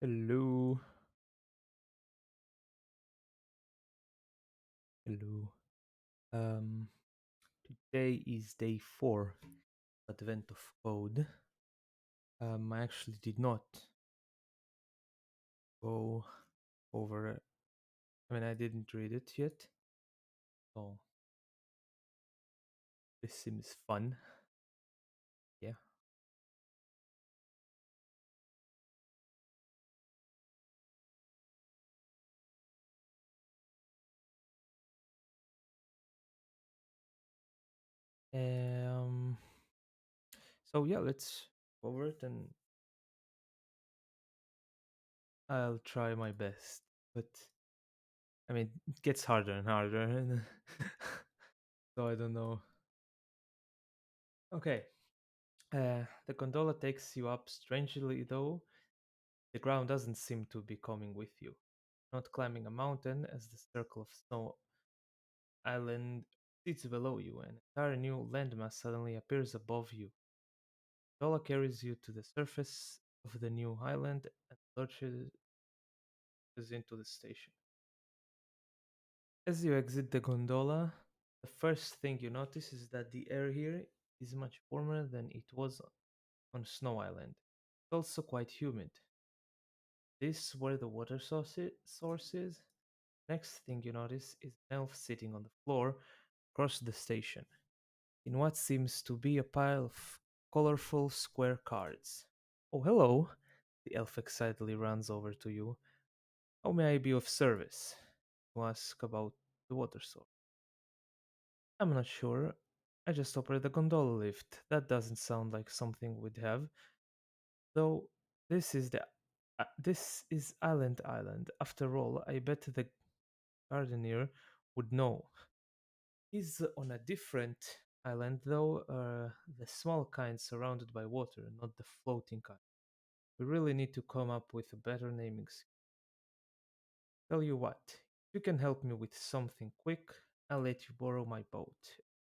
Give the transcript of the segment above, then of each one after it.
Hello, hello. Um, Today is day 4, Advent of Code. I actually did not go over it. I mean, I didn't read it yet, so this seems fun. Yeah. Um. So yeah, let's go over it, and I'll try my best. But I mean, it gets harder and harder, and so I don't know. Okay. The gondola takes you up strangely, though. The ground doesn't seem to be coming with you. Not climbing a mountain as the circle of snow island sits below you. An entire new landmass suddenly appears above you. Gondola carries you to the surface of the new island and launches into the station. As you exit the gondola, the first thing you notice is that the air here is much warmer than it was on Snow Island. It's also quite humid. This where the water source is. Next thing you notice is an elf sitting on the floor across the station, in what seems to be a pile of colorful square cards. Oh, hello! The elf excitedly runs over to you. How may I be of service? You ask about the water source. I'm not sure. I just operate the gondola lift. That doesn't sound like something we'd have. Though this is Island. After all, I bet the gardener would know. He's on a different island, though, the small kind surrounded by water, not the floating kind. We really need to come up with a better naming scheme. Tell you what, if you can help me with something quick, I'll let you borrow my boat.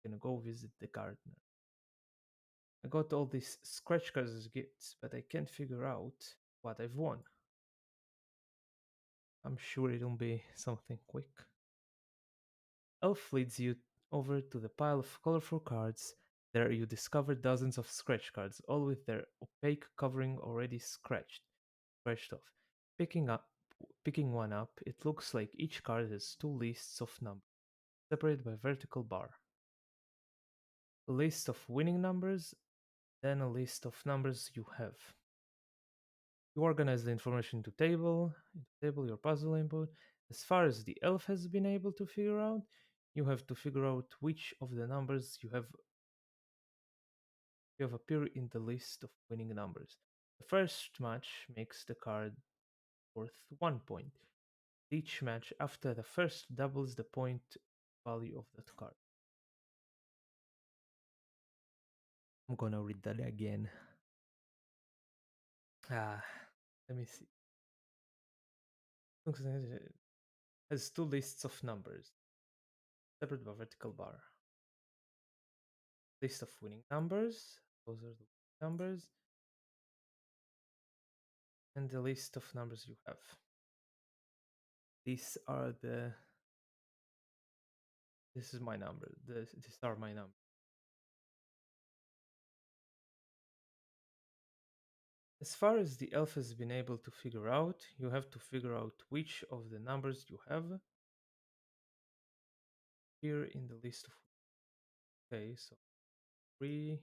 I'm gonna go visit the gardener. I got all these scratch cards as gifts, but I can't figure out what I've won. I'm sure it'll be something quick. Elf leads you over to the pile of colorful cards. There you discover dozens of scratch cards, all with their opaque covering already scratched off. Picking up Picking one up, it looks like each card has two lists of numbers, separated by vertical bar. A list of winning numbers, then a list of numbers you have. You organize the information into table your puzzle input. As far as the elf has been able to figure out, you have to figure out which of the numbers you have appear in the list of winning numbers. The first match makes the card worth 1 point. Each match after the first doubles the point value of that card. I'm gonna read that again. Ah, let me see. Has two lists of numbers, separate by vertical bar. List of winning numbers, those are the numbers, and the list of numbers you have. These are the. This is my number. These are my numbers. As far as the elf has been able to figure out, you have to figure out which of the numbers you have here in the list of. Okay, so 3,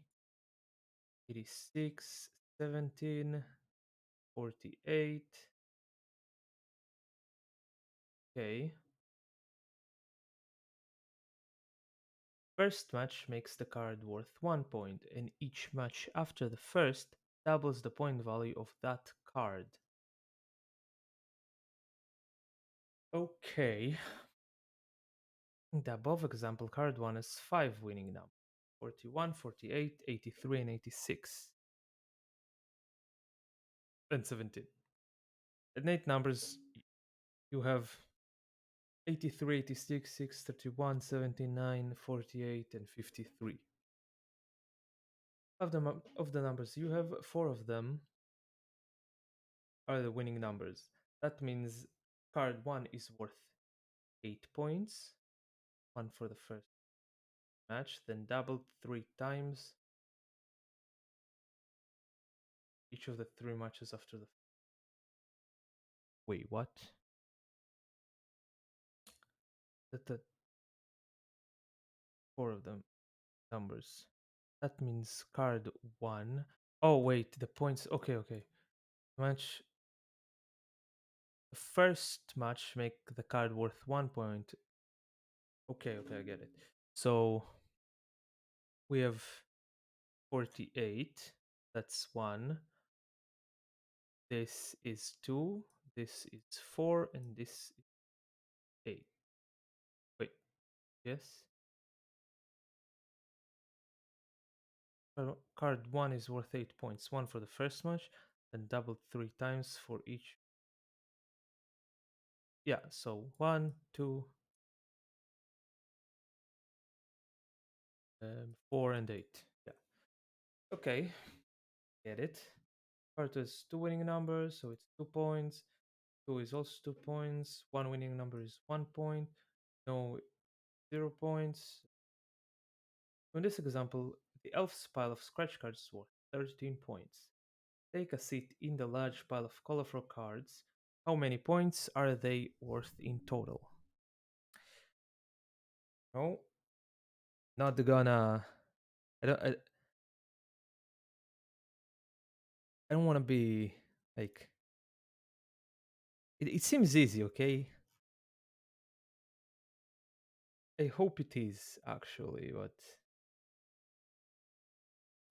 86, 17, 48. Okay. First match makes the card worth 1 point, and each match after the first doubles the point value of that card. Okay. The above example card 1 has 5 winning numbers: 41, 48, 83, and 86. And 17. And 8 numbers you have 83, 86, 6, 31, 79, 48, and 53. Of the numbers you have, 4 of them are the winning numbers. That means card 1 is worth 8 points, 1 for the first match, then doubled 3 times each of the 3 matches after the. Wait, what? That 4 of them numbers. That means card 1. Oh, wait, the points. Okay, okay. Match. The first match make the card worth 1 point. Okay, okay, I get it. So we have 48. That's 1. This is 2. This is 4. And this is 8. Wait, yes? Card 1 is worth 8 points. 1 for the first match, then doubled 3 times for each. Yeah, so 1, 2, 4, and 8. Yeah. Okay, get it. Card has 2 winning numbers, so it's 2 points. 2 is also 2 points. 1 winning number is 1 point. No, 0 points. In this example, the elf's pile of scratch cards is worth 13 points. Take a seat in the large pile of colorful cards. How many points are they worth in total? No, not gonna. I don't. I don't want to be like. It seems easy, okay? I hope it is actually, but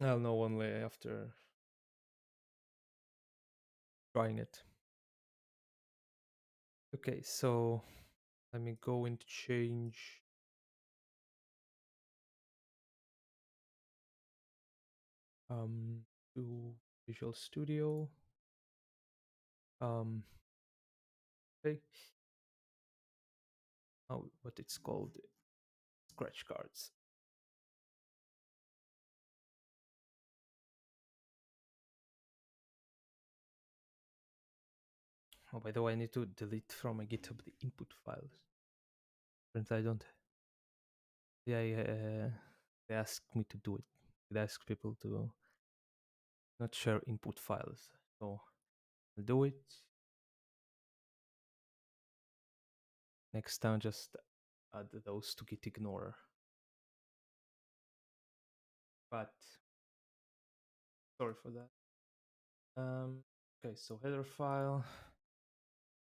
I'll know only after trying it. Okay, so let me go and change. To Visual Studio. Okay. Oh, what it's called? Scratch cards. Oh, by the way, I need to delete from my GitHub the input files. Apparently, I don't. Yeah, they asked me to do it. They ask people to not share input files. So I'll do it. Next time, just add those to Git Ignore. But sorry for that. Okay, so header file,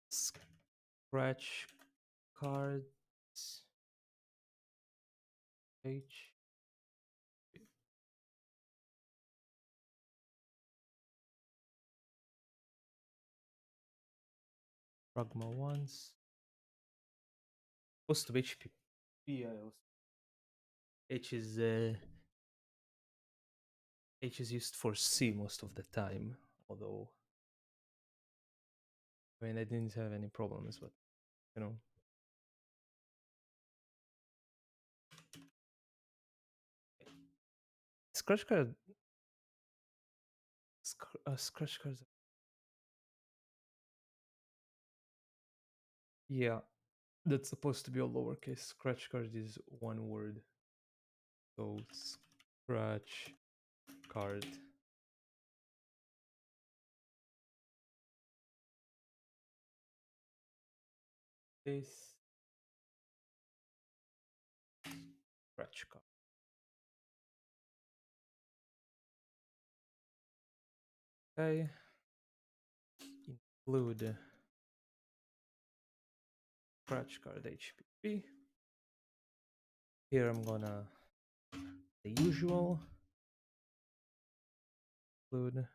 scratch cards, page. Pragma once. Most of HPP, H is used for C most of the time, although I mean I didn't have any problems, but you know. Scratch card scratch cards. Yeah, that's supposed to be all lowercase. Scratch card is one word. So scratch card. This scratch card. Okay. Include scratch card HPP. Here I'm gonna the usual include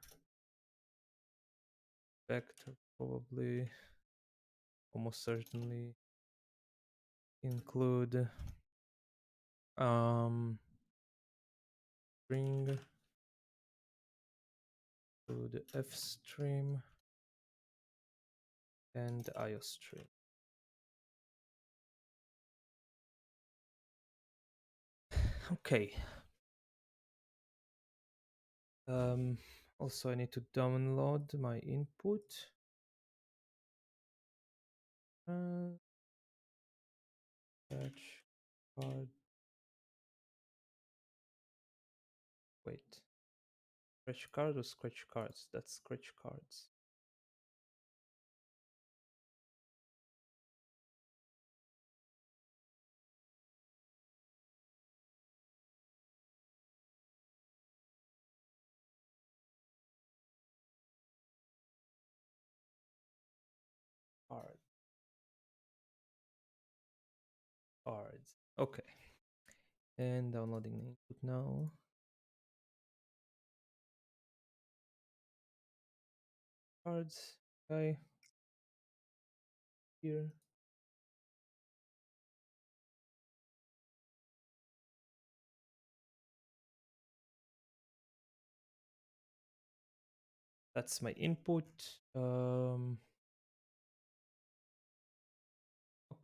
vector probably almost certainly include string include fstream and iostream. Okay. Also I need to download my input. Uh, Scratch card. Wait. Scratch card or scratch cards? That's scratch cards. Card. Cards. Okay. And downloading the input now. Cards. Okay. Here. That's my input.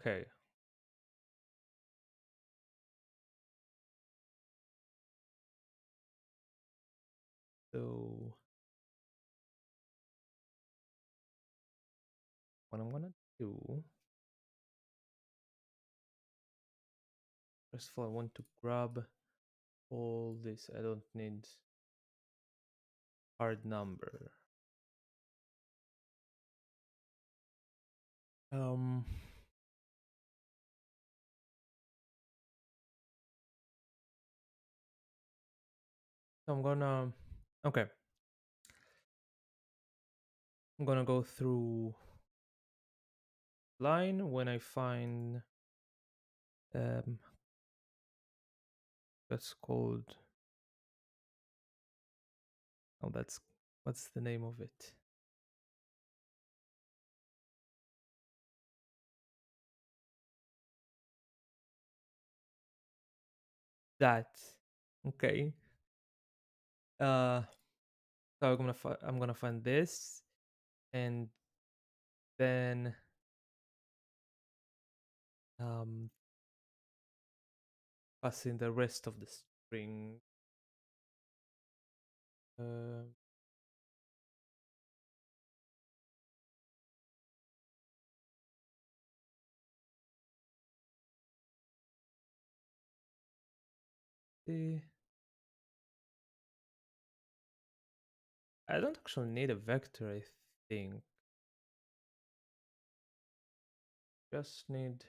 Okay. So what I'm gonna do, first of all, I want to grab all this. I don't need hard number. Um, so okay, I'm gonna go through line when I find, um, that's called, oh, that's, what's the name of it? That, okay. So I'm gonna find this, and then um, pass in the rest of the string. Uh, eh, I don't actually need a vector, I think. Just need,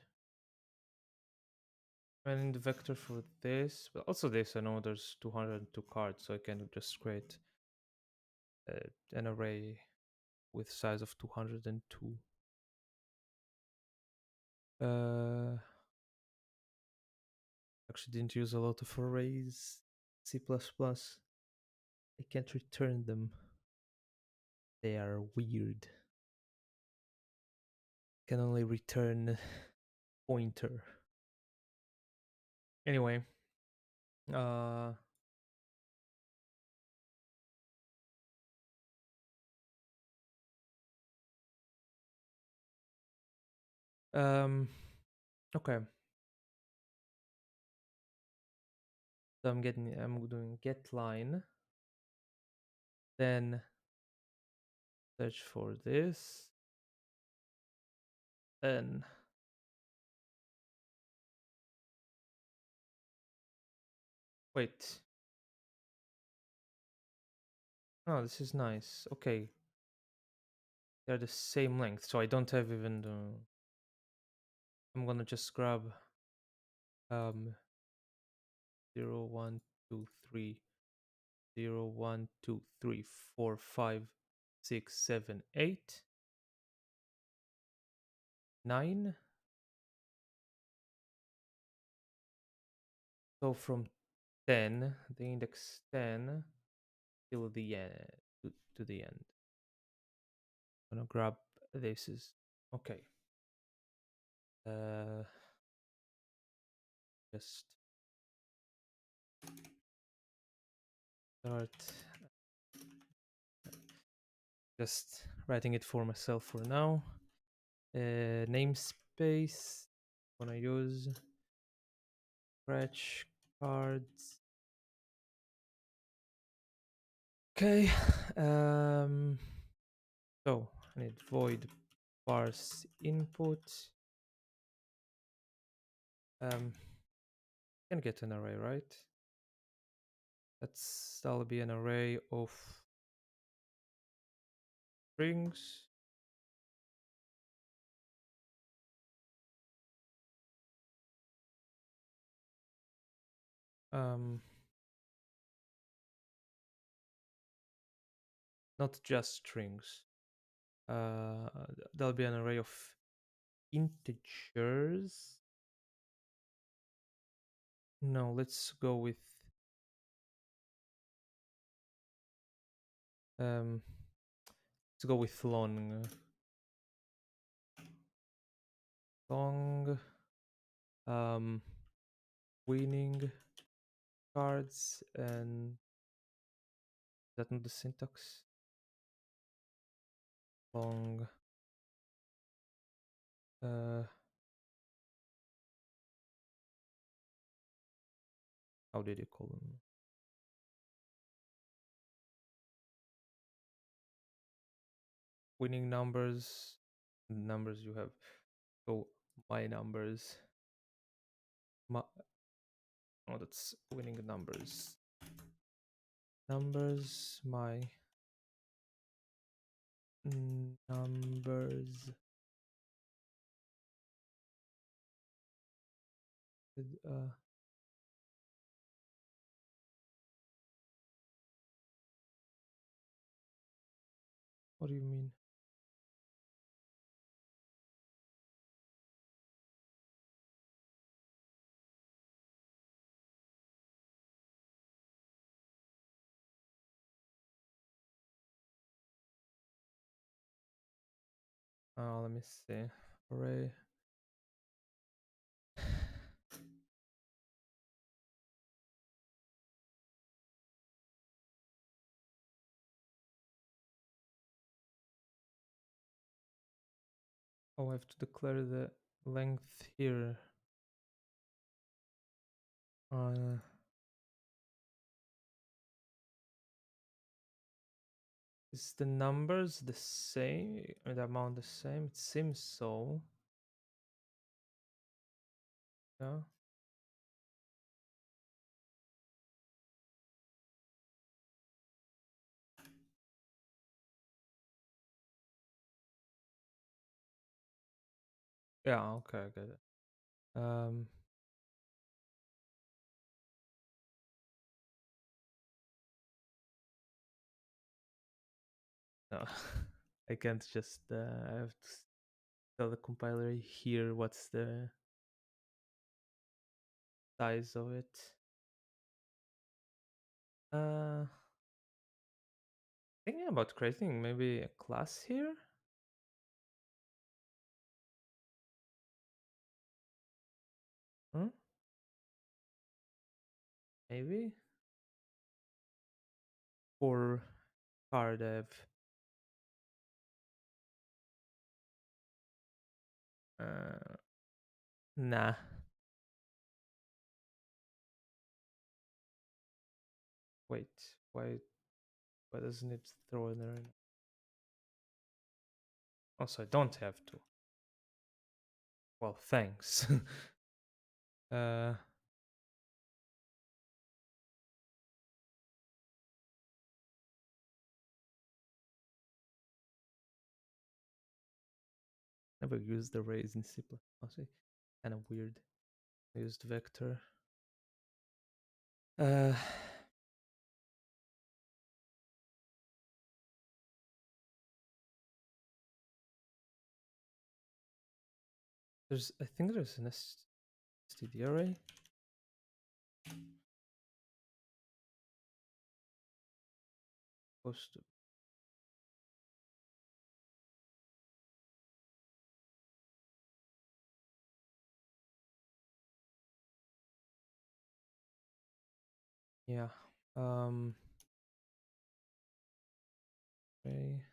I need the vector for this, but also this. I know there's 202 cards, so I can just create an array with size of 202. Actually didn't use a lot of arrays. C++. I can't return them. They are weird. Can only return pointer. Anyway, uh, um, okay. So I'm doing get line, then search for this, then wait. Oh, this is nice. Okay, they're the same length, so I don't have even the. I'm gonna just grab um 0, 1, 2, 3, 0, 1, 2, 3, 4, 5, 6, 7, 8, 9. So from 10, the index 10 till the end, to the end. I'm gonna grab this is okay. Uh, just start just writing it for myself for now. Namespace. I'm gonna use scratch cards. Okay. So I need void parse input. Can get an array, right? That'll be an array of strings. Um, not just strings. There'll be an array of integers. No, let's go with um, let's go with long winning cards. And is that not the syntax? Long how did you call them? Winning numbers you have. So my numbers. Oh, that's winning numbers. My numbers. Uh, what do you mean? Let me see. Array. Oh, I have to declare the length here. Is the numbers the same? The amount the same? It seems so. Yeah. Yeah. Okay. I get it. No, I can't just. I have to tell the compiler here what's the size of it. Thinking about creating maybe a class here. Huh? Maybe for cardev. Nah. Wait. Why doesn't it throw an error? Also, I don't have to. Well, thanks. uh, Never used arrays in C++. Kind of weird. I used vector. There's, I think there's an std array. Supposed to. Yeah. Array.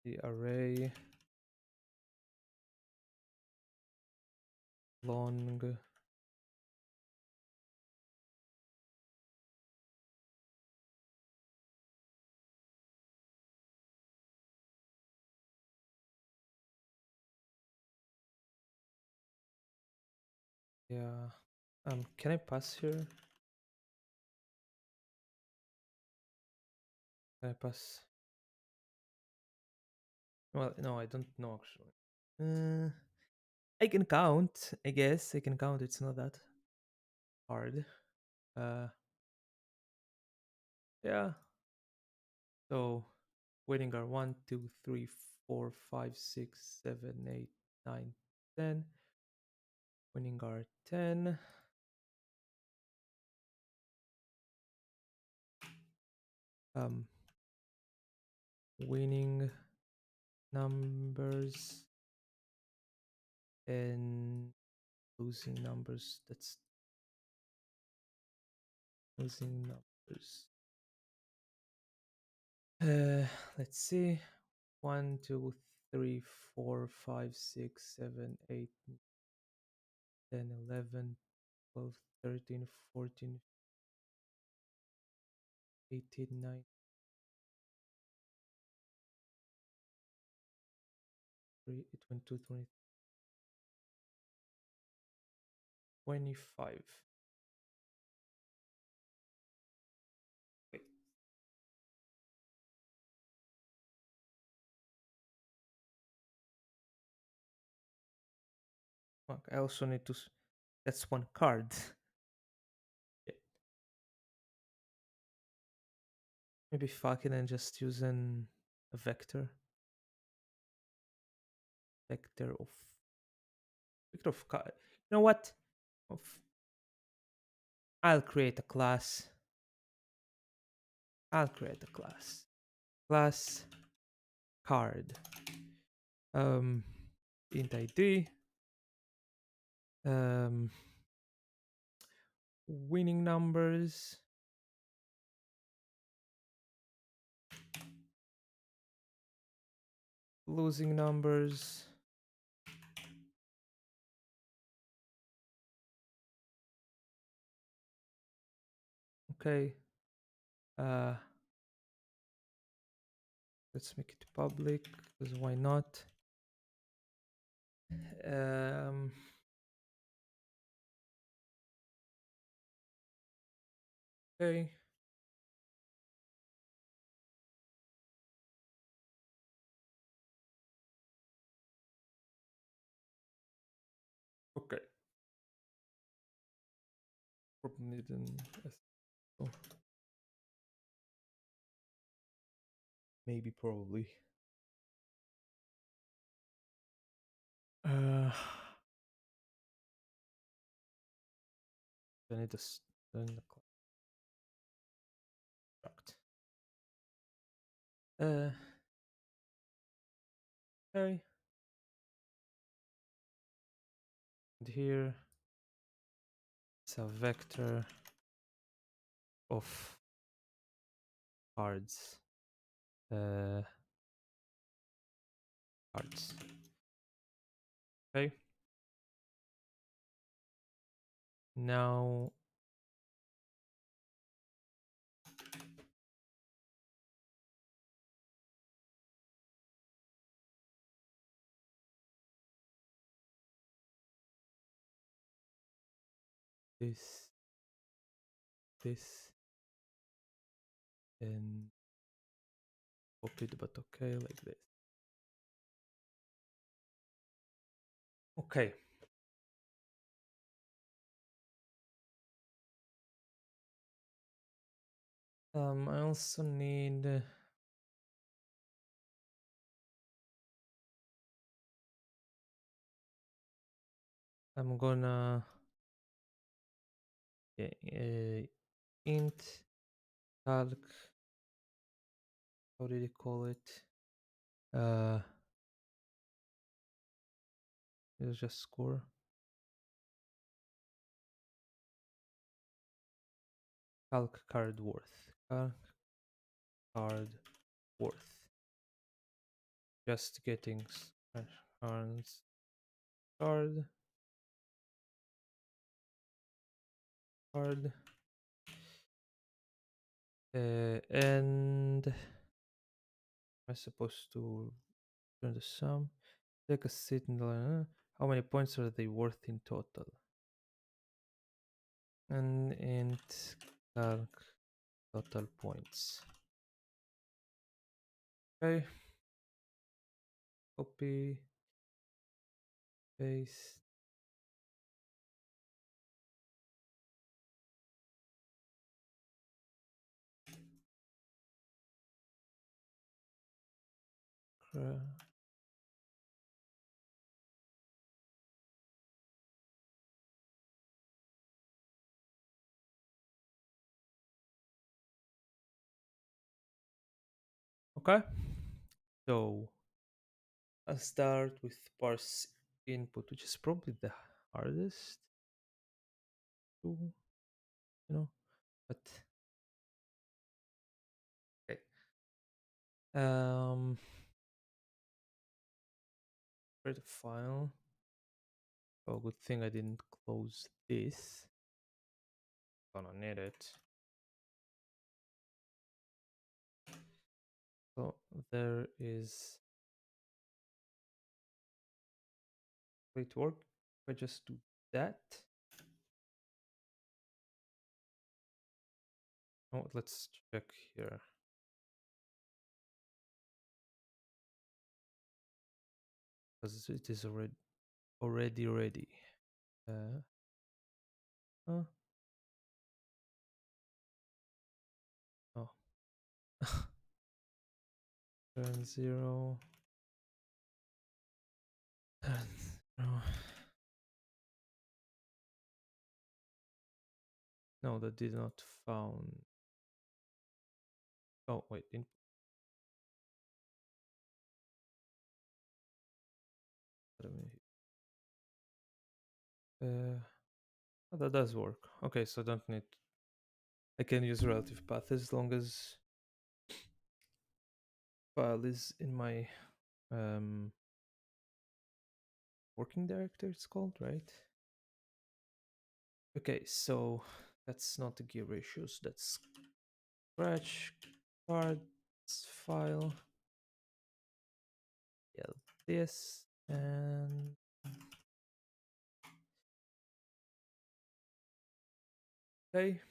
The array long Yeah. Can I pass here? Can I pass? Well, no, I don't know actually. Uh, I can count. I guess I can count. It's not that hard. Uh, yeah. So winning are 1, 2, 3, 4, 5, 6, 7, 8, 9, 10. Winning are 10. Um, winning numbers and losing numbers. That's losing numbers. Let's see. 1, 2, 3, 4, 5, 6, 7, 8, 9, 10, 11, 12, 13, 14, 15, 18, 19, 20, 21, 22, 23, 25. Fuck, I also need to. That's one card. Yeah. Maybe fucking and just using a vector. Vector of. Vector of card. You know what? Of. I'll create a class. I'll create a class. Class card. Um, int ID. Um, winning numbers. Losing numbers. Okay. Uh, let's make it public because why not? Um, okay. Okay. Forbidden. Oh, maybe probably. Uh, I need to learn the construct. Okay. And here it's a vector of cards. Cards. Okay. Now this, this, and copied, but okay, like this. Okay. I also need. I'm gonna int calc. How did you call it? It's just score. Calc card worth. Calc card worth. Just getting cards. Card. Card. And am I supposed to return the sum? Take a seat in the line. How many points are they worth in total? and int calc total points. Okay, copy, paste. Okay, so I'll start with parse input, which is probably the hardest to, but okay. Create a file. Oh, good thing I didn't close this. Gonna need it. So there is. Wait, work. If I just do that. Oh, let's check here. Because it is already ready. Oh, oh. Turn 0. Turn 0. No, that did not found. Oh, wait. Oh, that does work. Okay, so don't need. I can use relative path as long as file is in my working directory. It's called, right? Okay, so that's not the gear ratios. That's scratch cards file. Yeah, this and okay.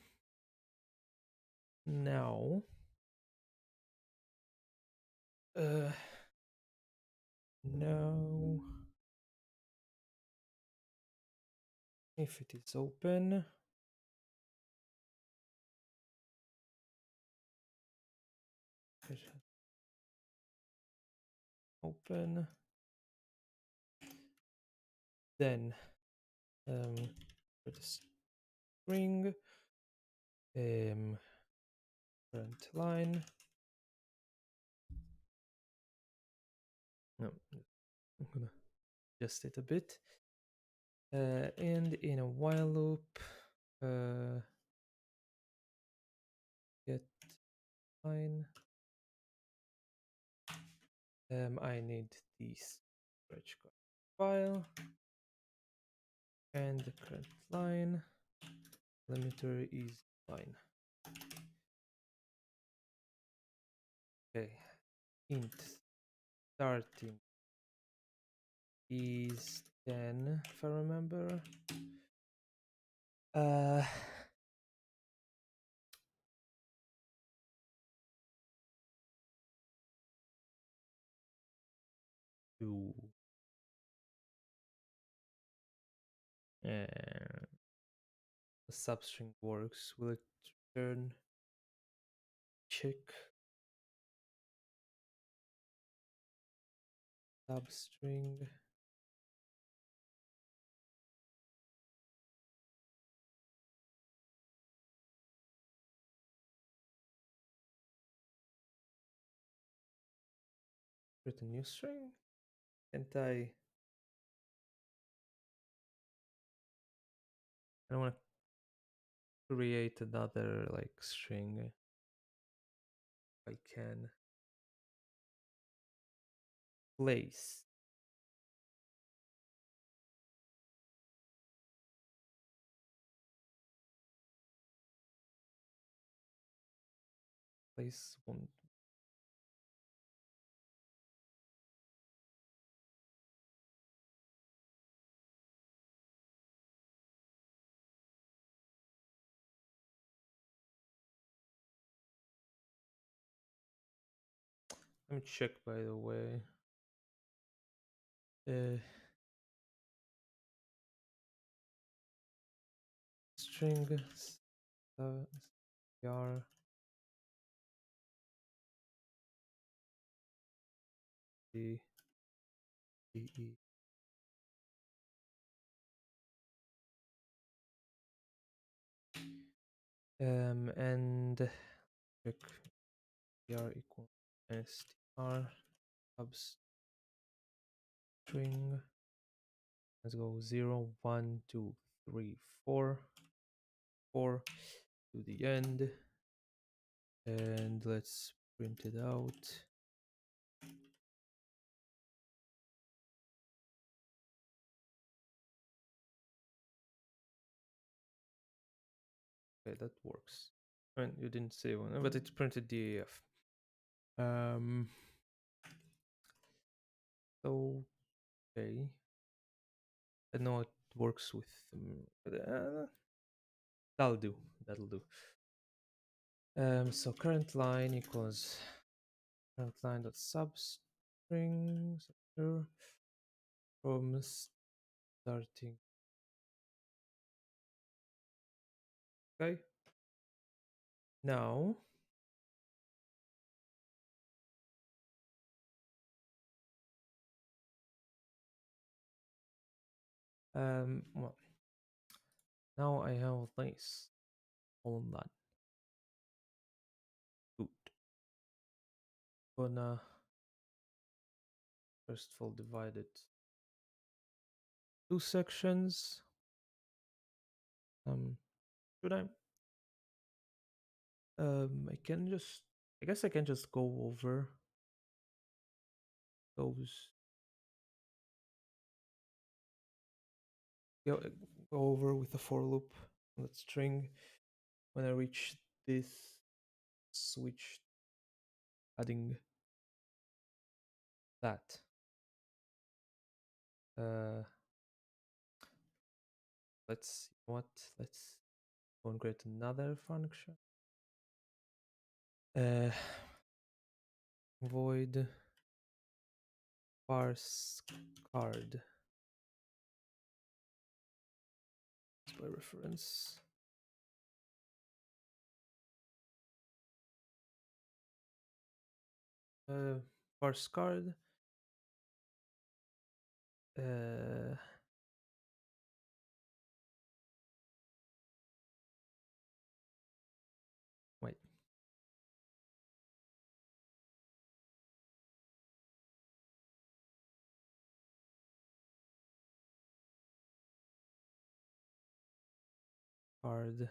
Now, uh, now if it is open, open, then for the string, current line. No, I'm gonna adjust it a bit. And in a while loop, get line. I need this scratch card file and the current line. Limiter is line. Okay, int starting is 10 if I remember. Uh, do the substring works. Will it return check substring? Create a new string? Can't I? I don't want to create another like string. I can place. Place one. Let me check, by the way. Uh, string yar d e and check yar equal str substring. Let's go 0, 1, 2, 3, 4, 4 to the end, and let's print it out. Okay, that works. I mean, you didn't say one, but it printed DAF. Okay. I know it works with but, that'll do. That'll do. So current line equals current line dot substring from starting. Okay. Now well, now I have this all done. Good. Gonna first of all divide it two sections. Should I? I can just. I guess I can just go over those. Go, go over with a for loop on that string. When I reach this, switch, adding that. Uh, let's what? Let's go and create another function. Uh, void parse card by reference. Parse card. Wait. Card.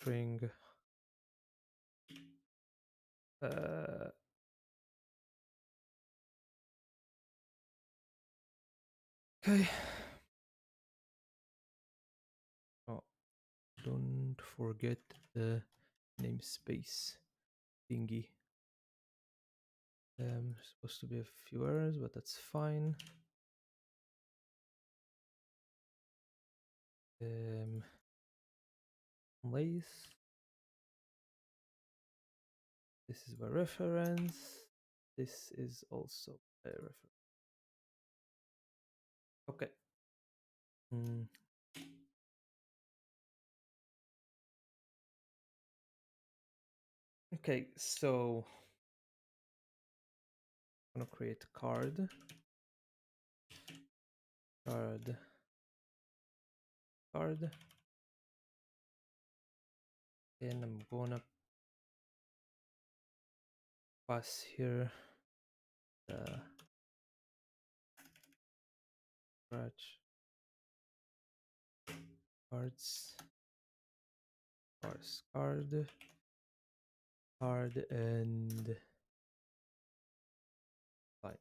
String. Uh, okay. Oh, don't forget the namespace thingy. Supposed to be a few errors, but that's fine. Lace. This is by reference. This is also a reference. Okay. Okay, so I'm gonna create a card. Card. And I'm gonna pass here the scratch cards, parse card, and line.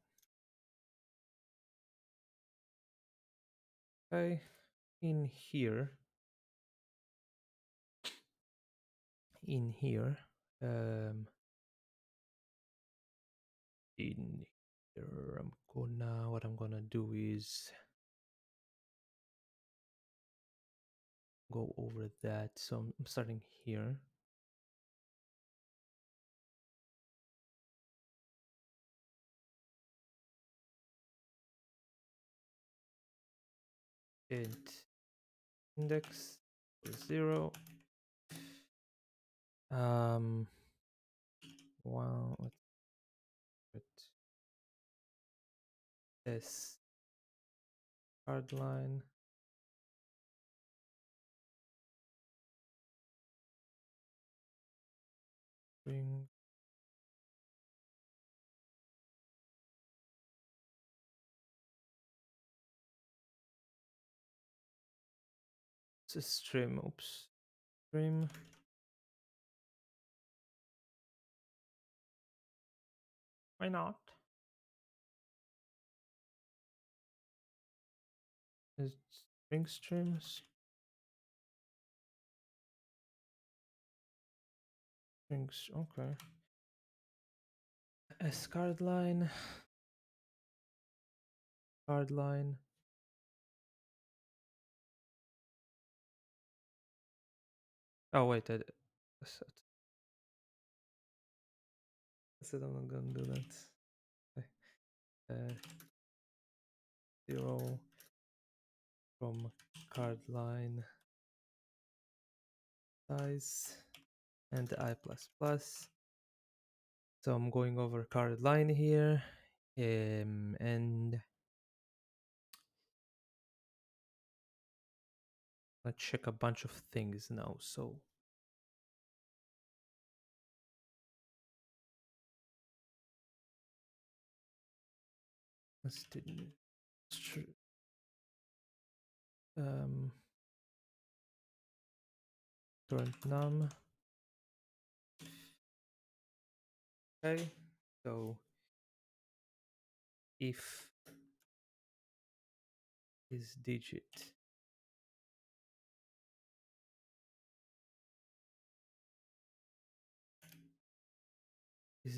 Okay, in here, um, in here, what I'm gonna do is go over that. So I'm starting here. Int index 0. Well, let's put s card line. String. It's a stream. Oops. Stream. Why not? It's string streams. Strings. Okay. S card line. Card line. Oh wait, I said I'm not gonna do that. Okay. 0 from card line size and I plus plus. So I'm going over card line here, and let's check a bunch of things now. So let's do um, current num. Okay, so if is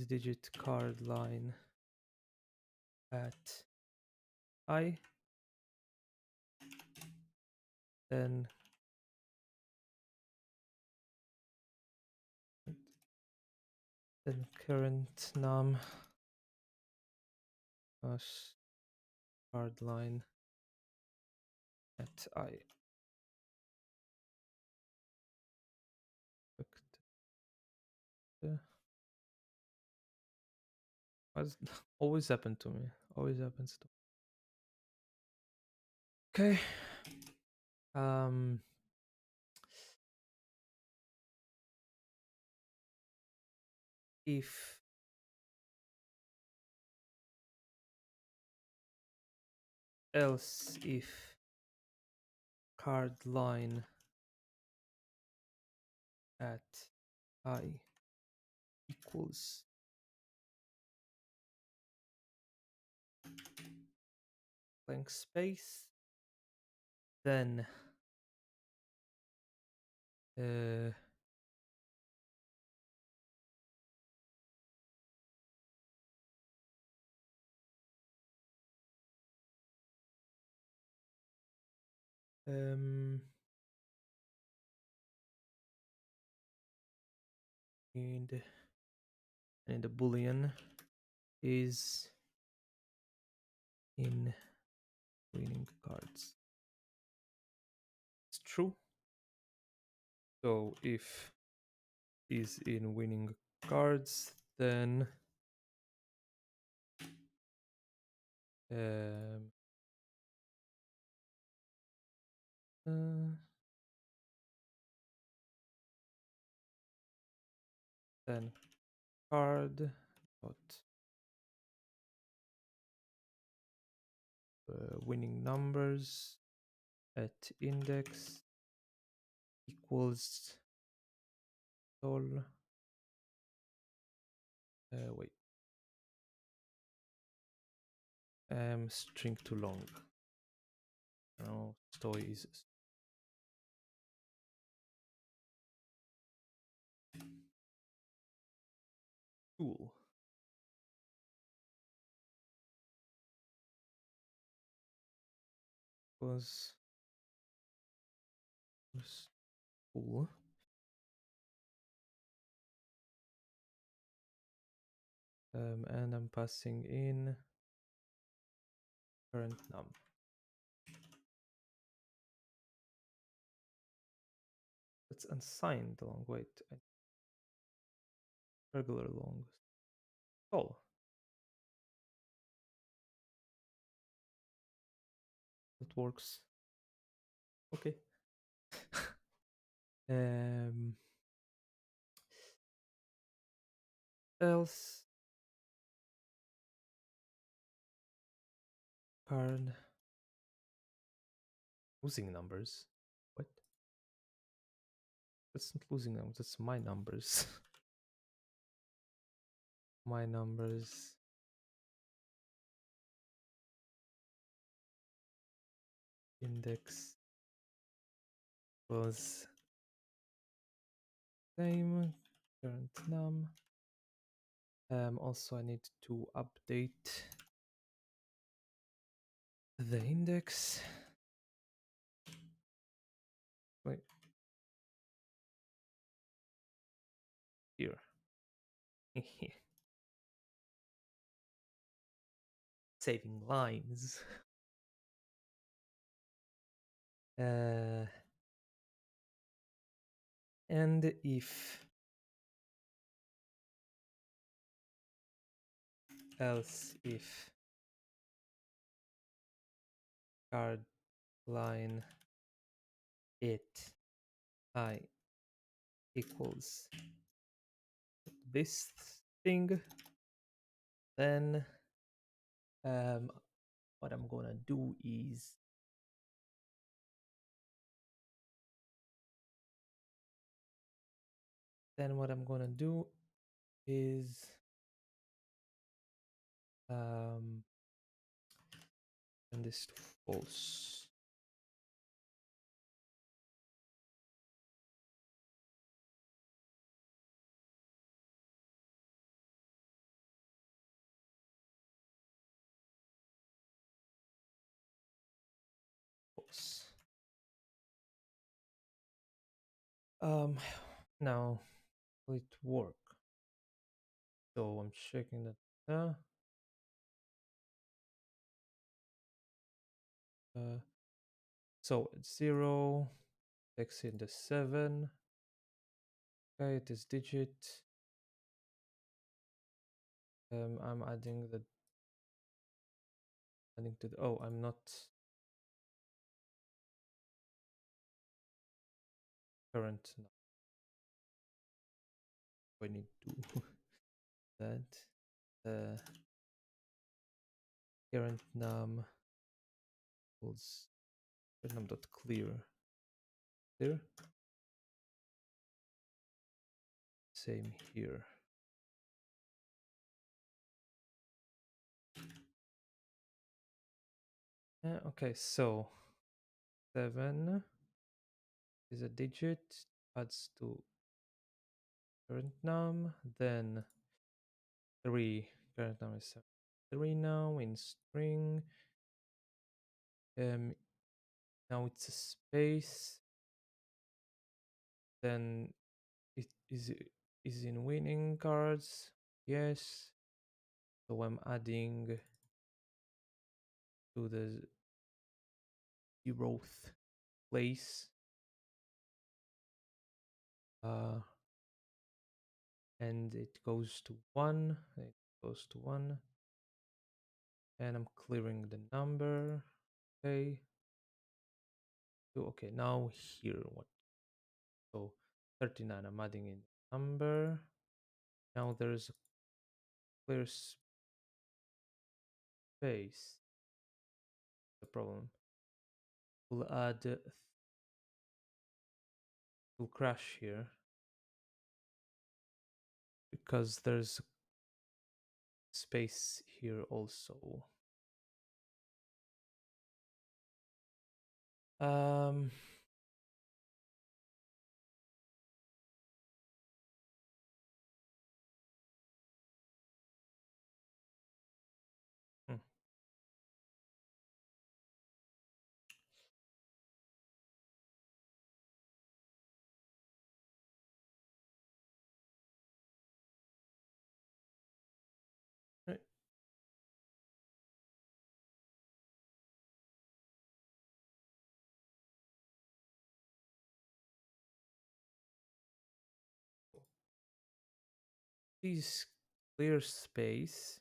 digit card line at I, then current num plus card line at I. What's always happened to me. Always happens to me. Okay. Um if else if card line at I equals blank space, then uh, um, and the boolean is in winning cards. It's true. So if is in winning cards, then um, uh, then card dot winning numbers at index equals sol. Wait, string too long. No, story is cool. Was Cool. And I'm passing in current num. That's unsigned long. Wait, regular long. Oh, that works. Okay. um, else card losing numbers. What? That's not losing numbers. That's my numbers. My numbers. Index was same current num. Also, I need to update the index. Wait, here. Saving lines. Uh, and if else if card line it I equals this thing, then what I'm gonna do is and this to false. False. Now will it work? So I'm checking that. So it's 0, X in the 7. Okay, it is digit. I'm adding to the, oh, I'm not current now. I need to that current num equals num dot clear. There. Same here. Okay, so 7 is a digit, adds to current num, then 3, current num is 3 now in string. Now it's a space, then it is in winning cards, yes. So I'm adding to the 0th place, and it goes to 1, and I'm clearing the number. Okay. Okay, now here what? So 39, I'm adding in the number. Now there's a clear space. The problem. We'll add will crash here because there's space here also. Um hmm. Please clear space.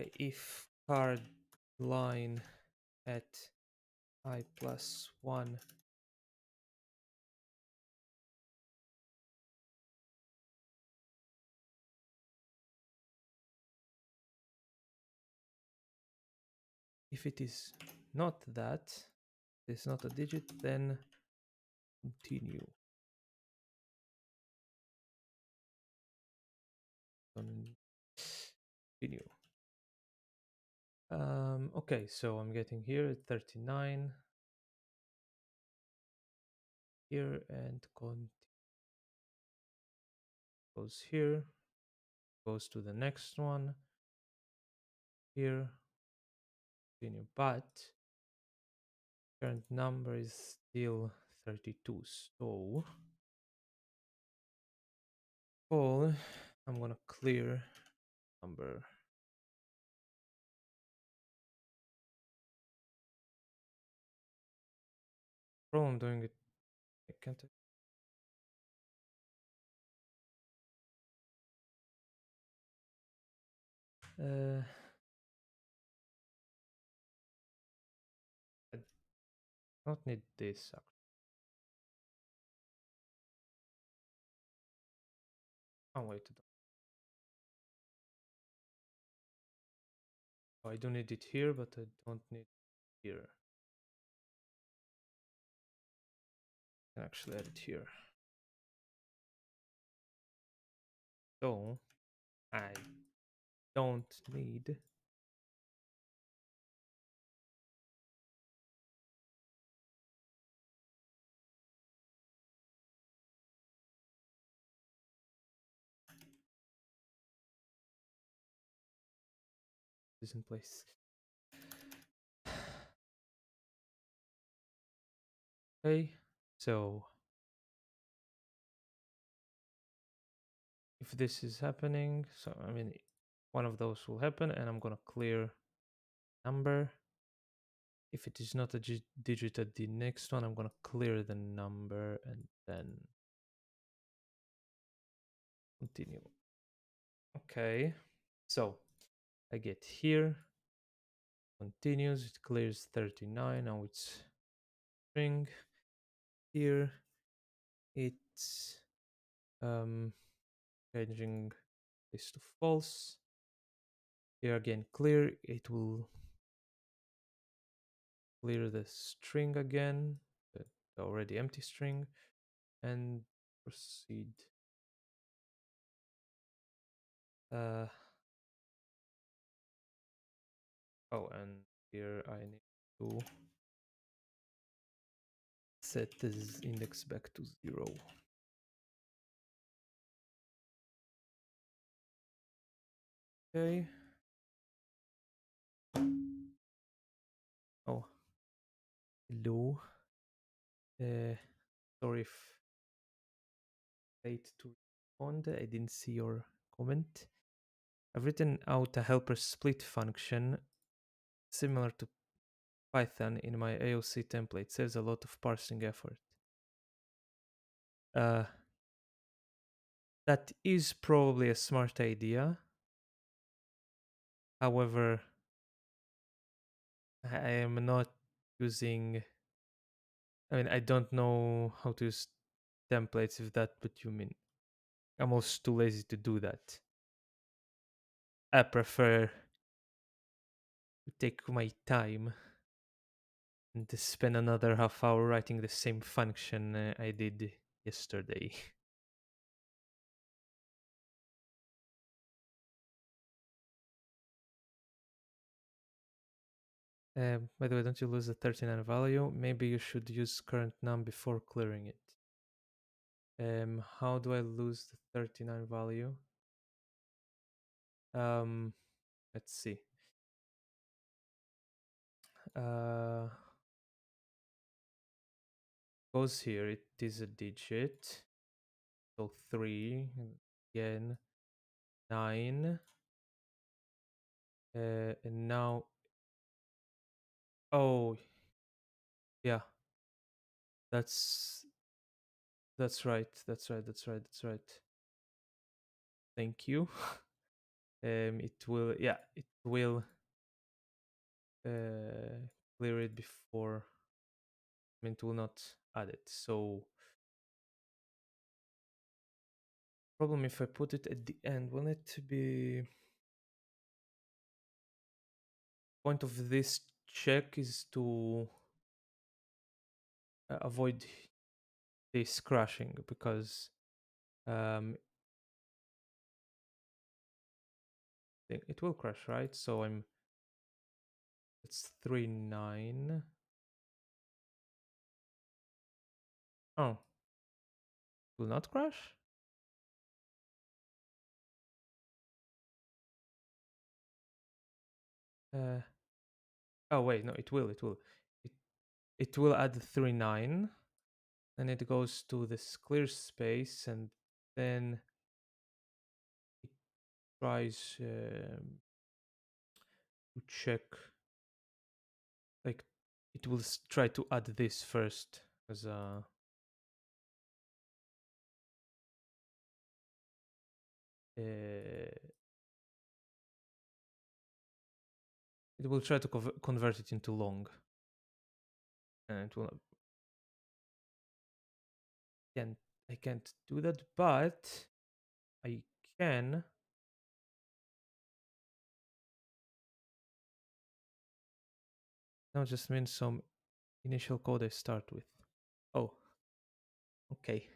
Okay, if card line at I plus 1, if it is not that, it's not a digit, then continue. Continue. Okay, so I'm getting here at 39 here and goes here, goes to the next one here, continue. But current number is still 32. So all I'm gonna clear number. Problem doing it. I can't. Uh, I don't need this. Oh wait, oh, I do need it here, but I don't need it here. I can actually add it here. So I don't need this in place. Okay, so if this is happening, so I mean, one of those will happen, and I'm gonna clear number. If it is not a digit at the next one, I'm gonna clear the number and then continue. Okay, so I get here, continues, it clears 39, now it's string. Here it's changing this to false. Here again clear, it will clear the string again, the already empty string, and proceed. Oh, and here I need to set this index back to 0. Okay. Oh, hello. Sorry if late to respond. I didn't see your comment. I've written out a helper split function similar to Python in my AOC template. Saves a lot of parsing effort. That is probably a smart idea. However, I am not using. I mean, I don't know how to use templates, if that's what you mean. I'm also too lazy to do that. I prefer to take my time and to spend another half hour writing the same function I did yesterday. By the way, don't you lose the 39 value? Maybe you should use current num before clearing it. How do I lose the 39 value? Let's see. Uh, goes here. It is a digit. So 3 again, 9. And now, oh, yeah, that's That's right. That's right. That's right. That's right. Thank you. It will. Yeah, it will clear it before. I mean, it will not add it. So problem if I put it at the end, will it be point of this check is to avoid this crashing because um it will crash, right? So I'm it's 3 9. Oh, will not crash. uh oh wait, no, it will it, it will add 3 9, and it goes to this clear space, and then it tries to check, like it will try to add this first as uh, it will try to convert it into long, and it will can't I can't do that, but I can now just mean some initial code I start with. Oh, okay.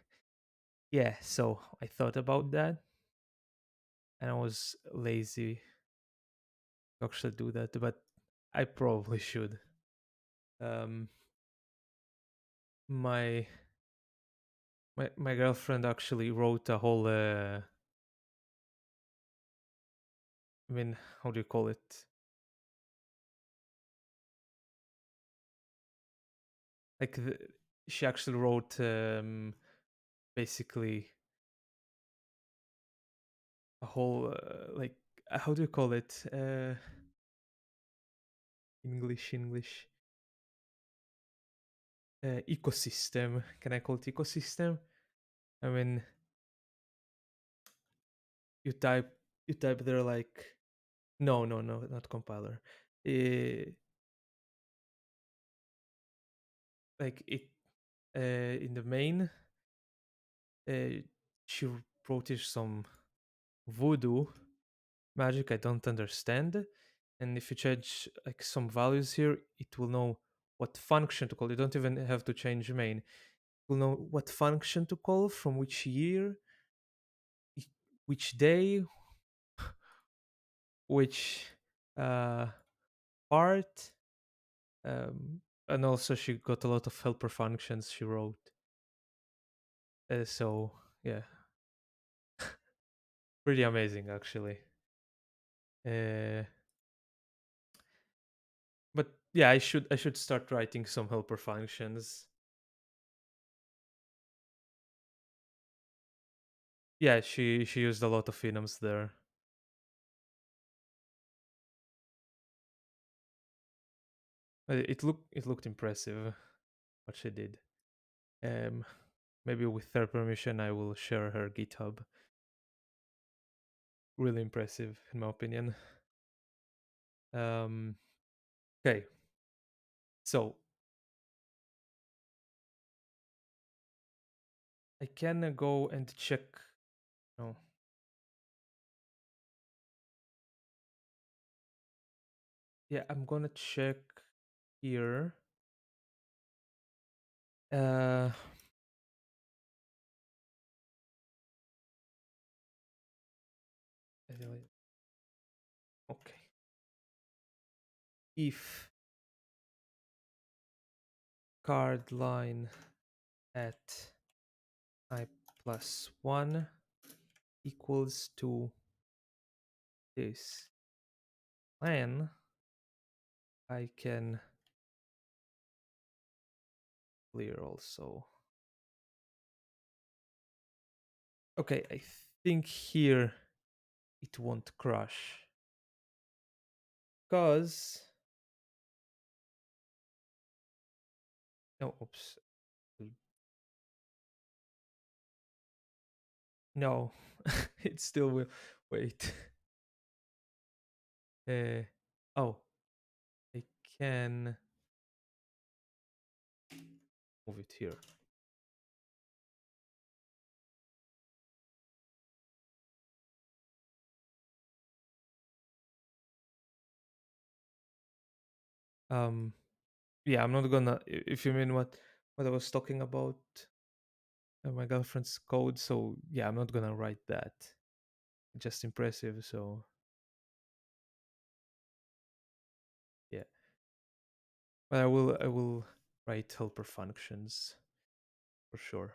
Yeah, so I thought about that and I was lazy to actually do that, but I probably should. Um my my girlfriend actually wrote a whole I mean, how do you call it? Like she actually wrote basically a whole like how do you call it? English ecosystem. Can I call it ecosystem? I mean, you type you type there like no, not compiler. Uh, like it in the main, uh, she wrote here some voodoo magic I don't understand, and if you change like some values here, it will know what function to call. You don't even have to change main. It will know what function to call from which year, which day, which uh, part, and also she got a lot of helper functions she wrote. So yeah, pretty amazing actually. Uh, but yeah, I should start writing some helper functions. Yeah, she used a lot of enums there. It looked impressive what she did. Um, maybe with her permission, I will share her GitHub. Really impressive in my opinion. Um, okay, so I can go and check. No, yeah, I'm gonna check here. Uh, anyway, okay. If card line at I plus 1 equals to this, then I can clear also. Okay, I think here it won't crash because no, oops, No, it still will. Wait. Uh, oh, I can move it here. Um, yeah, I'm not gonna. If you mean what I was talking about, my girlfriend's code. So yeah, I'm not gonna write that. Just impressive. So yeah, but I will write helper functions for sure.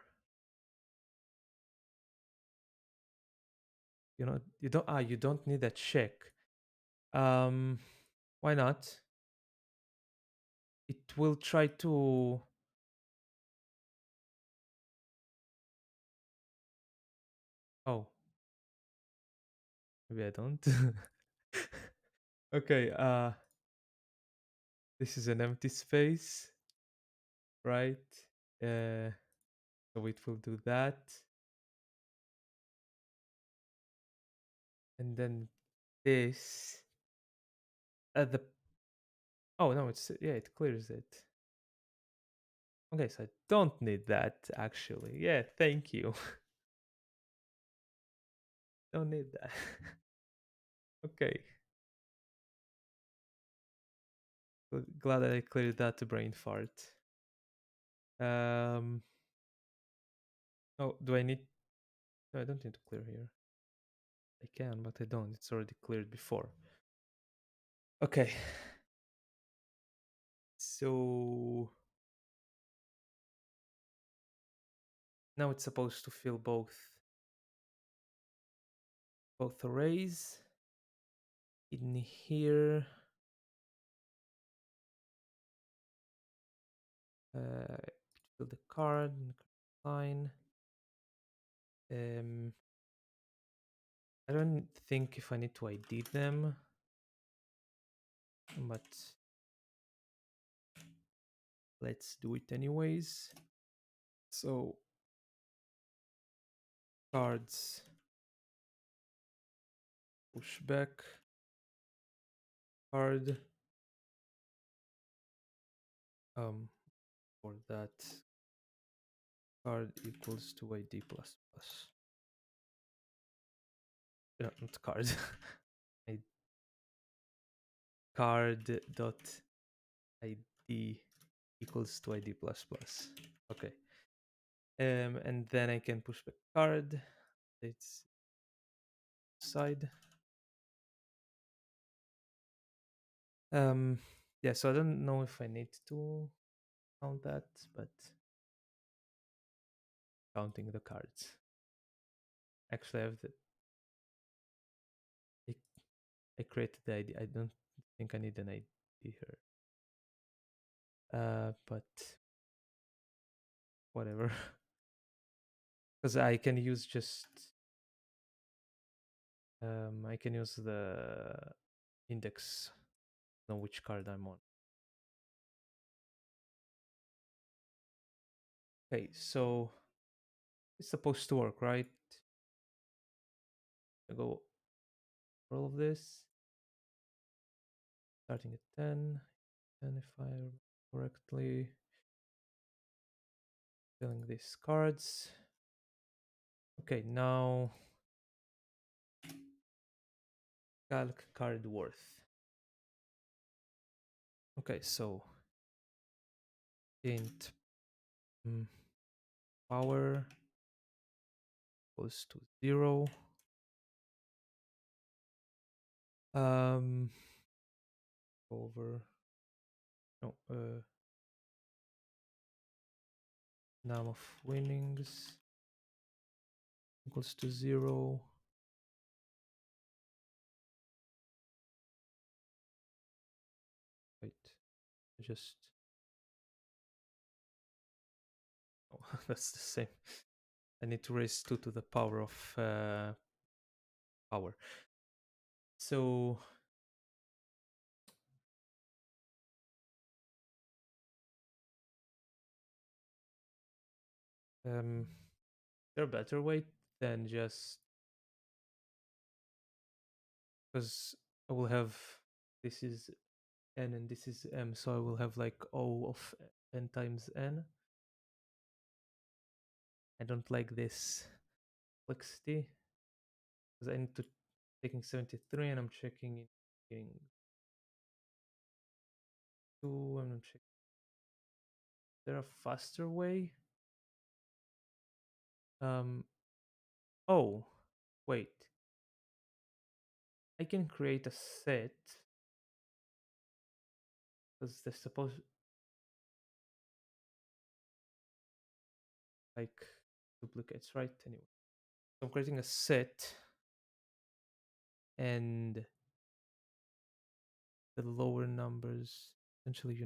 You don't need a check. Um, why not? It will try to. Oh, maybe I don't. Okay. This is an empty space, right? Uh, so it will do that, and then this at the. Oh no, it's yeah, it clears it. Okay, so I don't need that actually. Yeah, thank you. Don't need that. Okay. Glad that I cleared that to brain fart. Um. Oh, do I need? No, I don't need to clear here. I can, but I don't. It's already cleared before. Okay. So now it's supposed to fill both arrays. In here, fill the card and line. I don't think if I need to ID them, but let's do it anyways. So cards push back card. For that card equals to ID plus plus. No, not card. Card dot ID equals to ID plus plus. Okay. And then I can push back card. It's side. Yeah, so I don't know if I need to count that, but counting the cards. Actually, I have I, I created the ID. I don't think I need an ID here. But whatever. Because I can use just I can use the index, know which card I'm on. Okay, so it's supposed to work, right? I go for all of this, starting at 10, and if I remember correctly, filling these cards. Okay, now calc card worth. Okay, so int power goes to 0. Um, over no num of winnings equals to 0. Wait, just oh, that's the same. I need to raise 2 to the power of power. So is there a better way then just because I will have this is n and this is m, so I will have like O of n times n. I don't like this complexity because I need to taking 73 and I'm checking in 2 and I'm checking. Is there a faster way? Um oh wait. I can create a set because they're supposed like duplicates, right? Anyway. So I'm creating a set and the lower numbers essentially you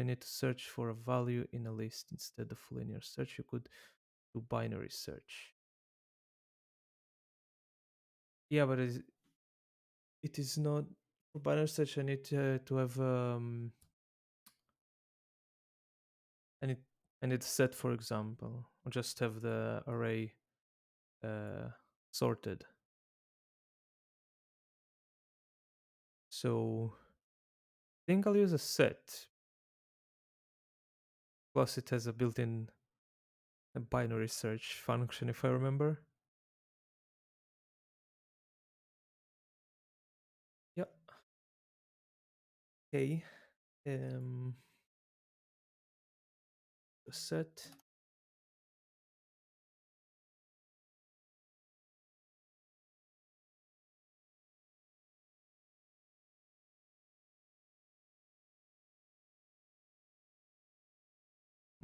need to search for a value in a list instead of linear search. You could do binary search. Yeah, but it is not for binary search. I need to have I need I need set, for example, or just have the array sorted. So I think I'll use a set. Plus, it has a built-in binary search function, if I remember. Yeah. Okay. Um, set.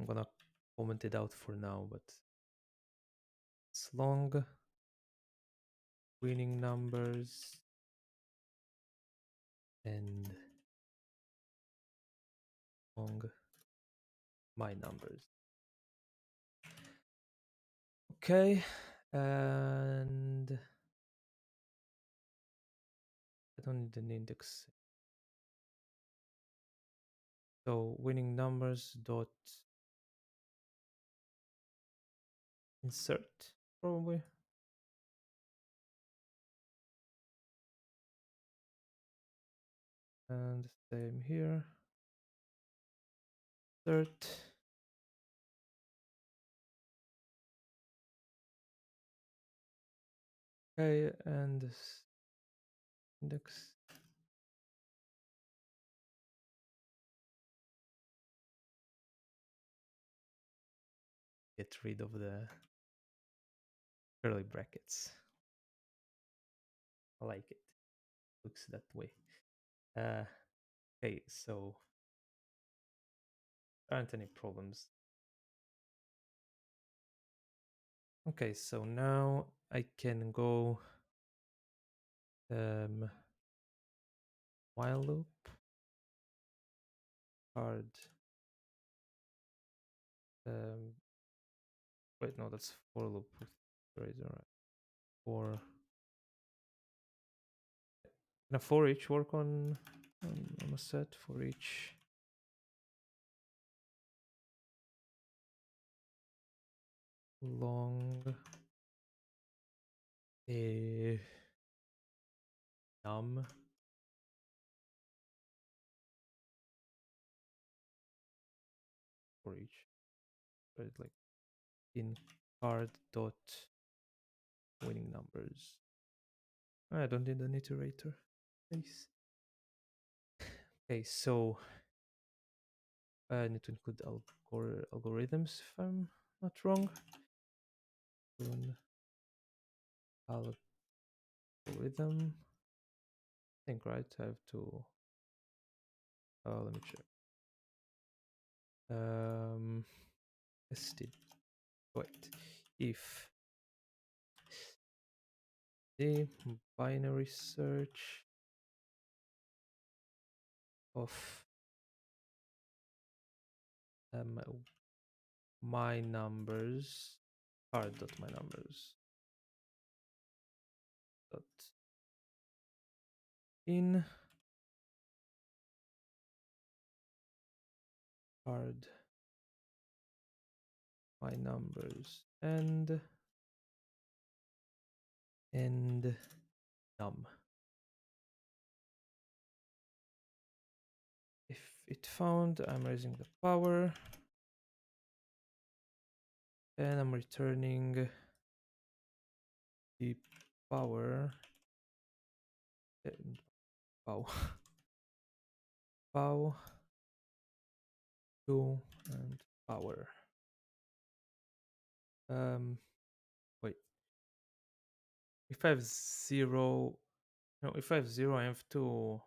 I'm gonna comment it out for now, but it's long. Winning numbers and long my numbers. Okay, and I don't need an index. So winning numbers dot insert probably. And same here. Insert. Okay, and this index. Get rid of the curly brackets. I like it. Looks that way. Okay, so there aren't any problems. Okay, so now I can go while loop hard. Wait, no, that's for loop with eraser. For can a for each work on a set for each long num for each, right? Like in card dot winning numbers. I don't need an iterator. Nice. Okay, so I need to include algorithms if I'm not wrong. Algorithm. I think right. I have to. Let me check. St. Wait. If the binary search of my numbers dot my numbers dot in hard my numbers and and num. If it found, I'm raising the power and I'm returning the power and pow pow 2 and power. Wait, if I have zero, no, if I have zero, I have to.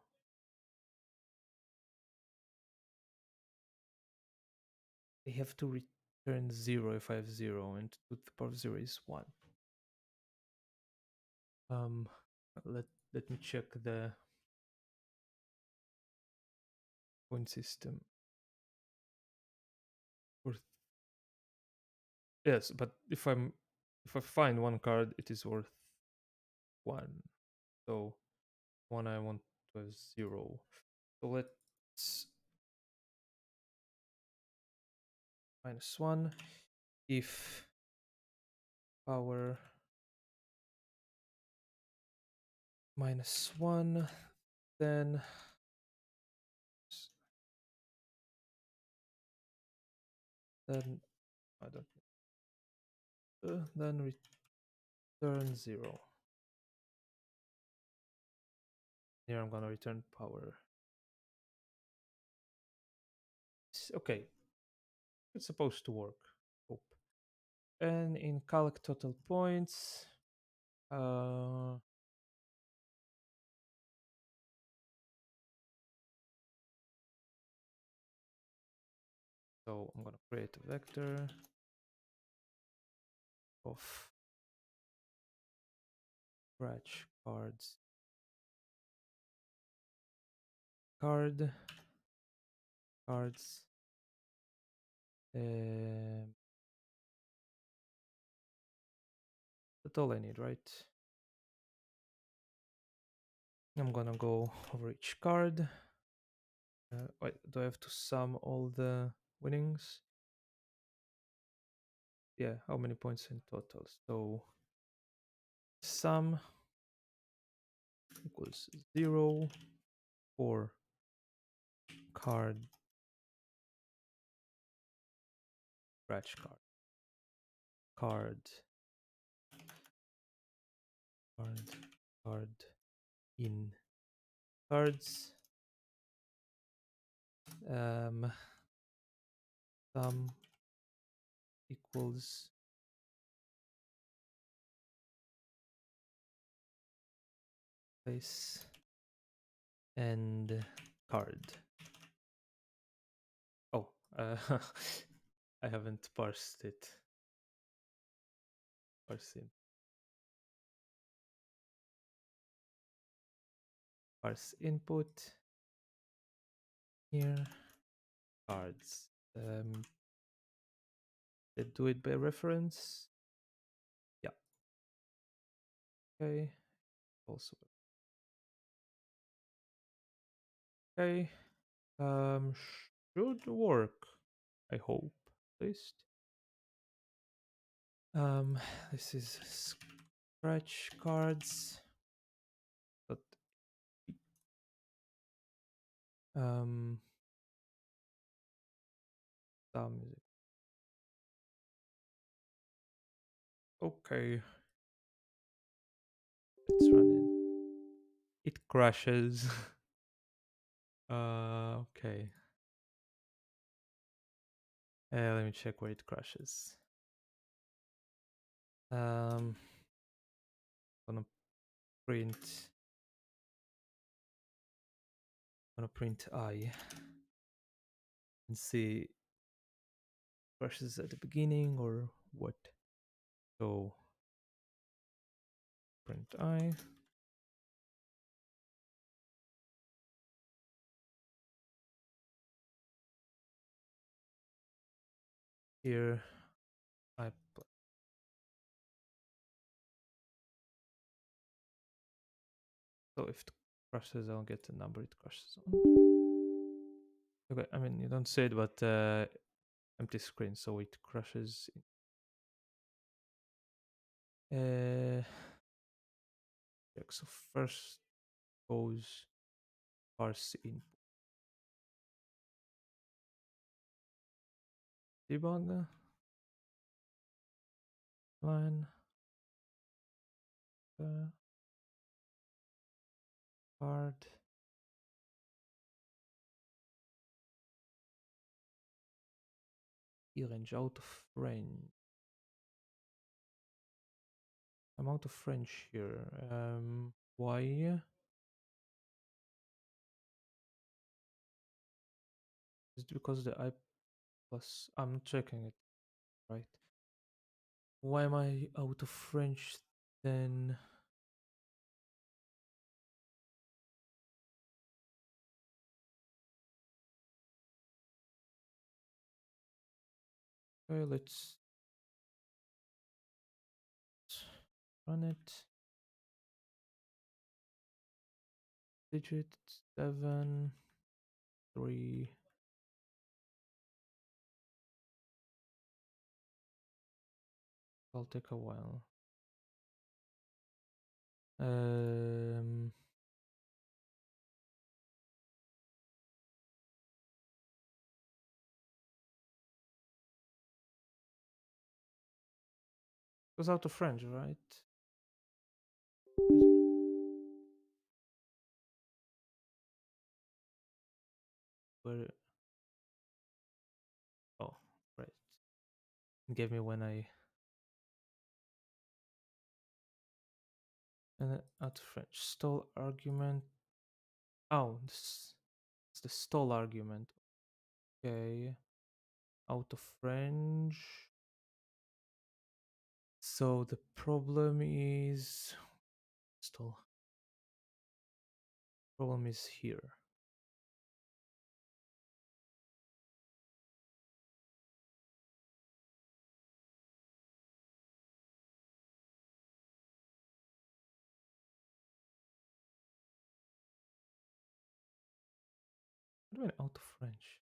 I have to return zero if I have zero, and 2 to the power of zero is 1. Um, let me check the point system. Worth, yes, but if I find one card, it is worth 1. So one I want to have 0. So let's -1 if power -1, then then I don't then return 0. Here I'm gonna return power. Okay, it's supposed to work. Hope. And in calc total points, uh, so I'm gonna create a vector of scratch cards, cards. That's all I need, right? I'm gonna go over each card. Wait, do I have to sum all the winnings? Yeah, how many points in total? So sum equals 0 for card, scratch card, card, card in cards. Sum equals place and card. Oh, I haven't parsed it. Parse parse input here cards. Let's do it by reference. Yeah. Okay. Also. Okay. Should work. I hope, at least. This is scratch cards. But um, music. Okay. Let's run it. It crashes. Okay. Let me check where it crashes. Gonna print. Gonna print I and see crashes at the beginning or what. So print I. Here I. So if it crashes, I'll get the number it crashes on. Okay, I mean you don't say it, but empty screen, so it crashes. check. So first goes parse input. Debug line card. Range out of range. I'm out of French here. Why? Is it because the I plus? I'm not checking it right. Why am I out of French then? Okay, let's run it. Digit 7 3. I'll take a while. Um, Goes out of French, right? Where? Oh, right. It gave me when I and out of French stall argument. Oh, this it's the stall argument. Okay, out of French. So the problem is stall. Problem is here. What do I mean out of French?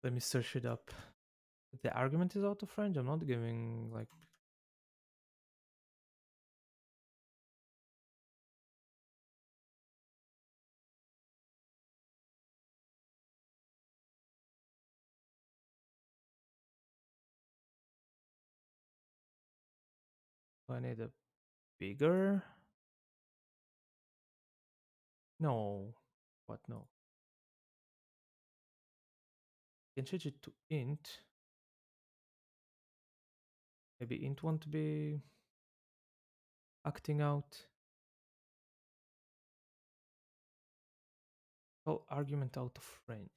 Let me search it up. The argument is out of French. I'm not giving like. Do I need a bigger? No. What? No. Can change it to int. Maybe int won't be acting out. Well, argument out of French.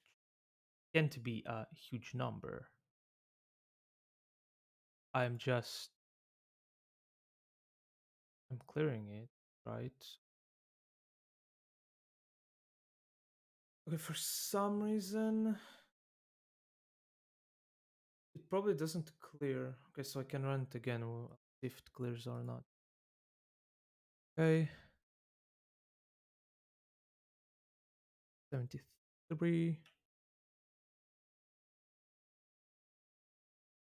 Can't be a huge number. I'm just I'm clearing it, right? Okay, for some reason it probably doesn't clear. Okay, so I can run it again. We'll see if it clears or not. Okay. 73.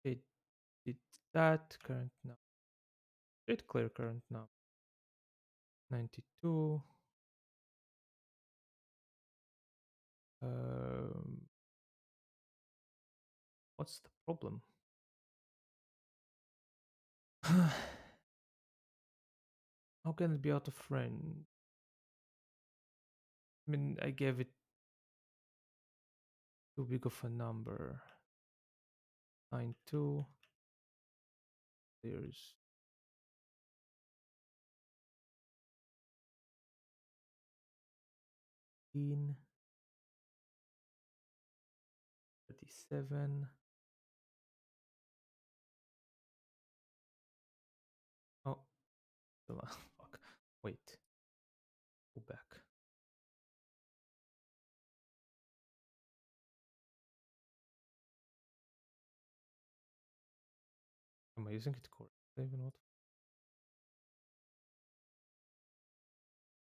It did that. Current now. It clear current now. 92. Um, what's the problem? How can it be out of range? I mean, I gave it too big of a number. 92. There's in 37. Oh, fuck. Wait. Go back. Am I using it correctly? Even what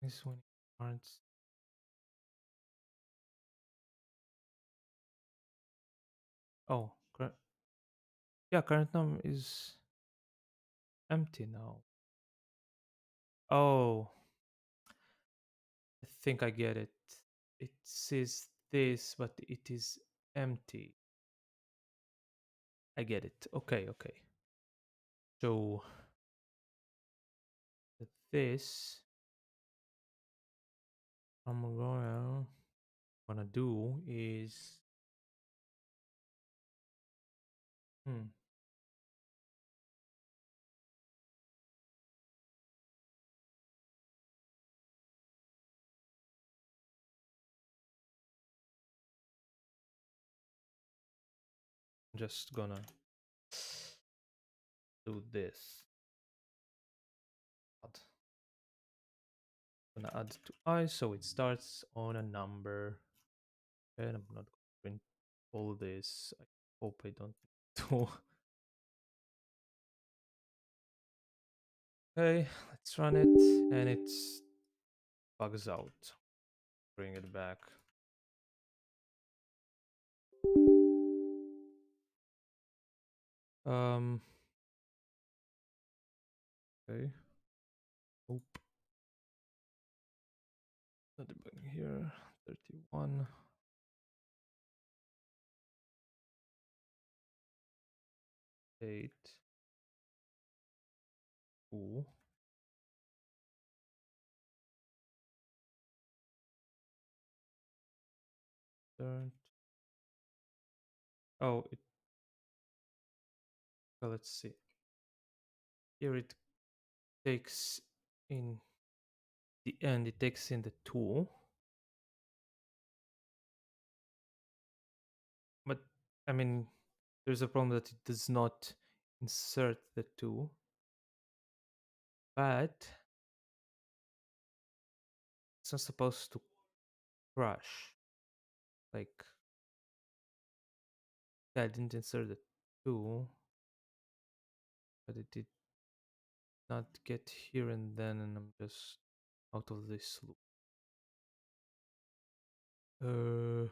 is when aren't? Oh, yeah. Current num is empty now. Oh, I think I get it. It says this, but it is empty. I get it. Okay, okay. So this I'm gonna do is hmm, I'm just gonna do this. Add. Gonna add to I so it starts on a number. And I'm not going to print all this. I hope I don't need to. Okay, let's run it, and it bugs out. Bring it back. Um. Okay. Oop. Not debugging here. 31. 8. Ooh. Third. Oh, it. Well, let's see. Here it takes in the end. It takes in the 2, but I mean, there's a problem that it does not insert the 2, but it's not supposed to crash. Like, yeah, I didn't insert the 2, but it did not get here and then, and I'm just out of this loop. Uh,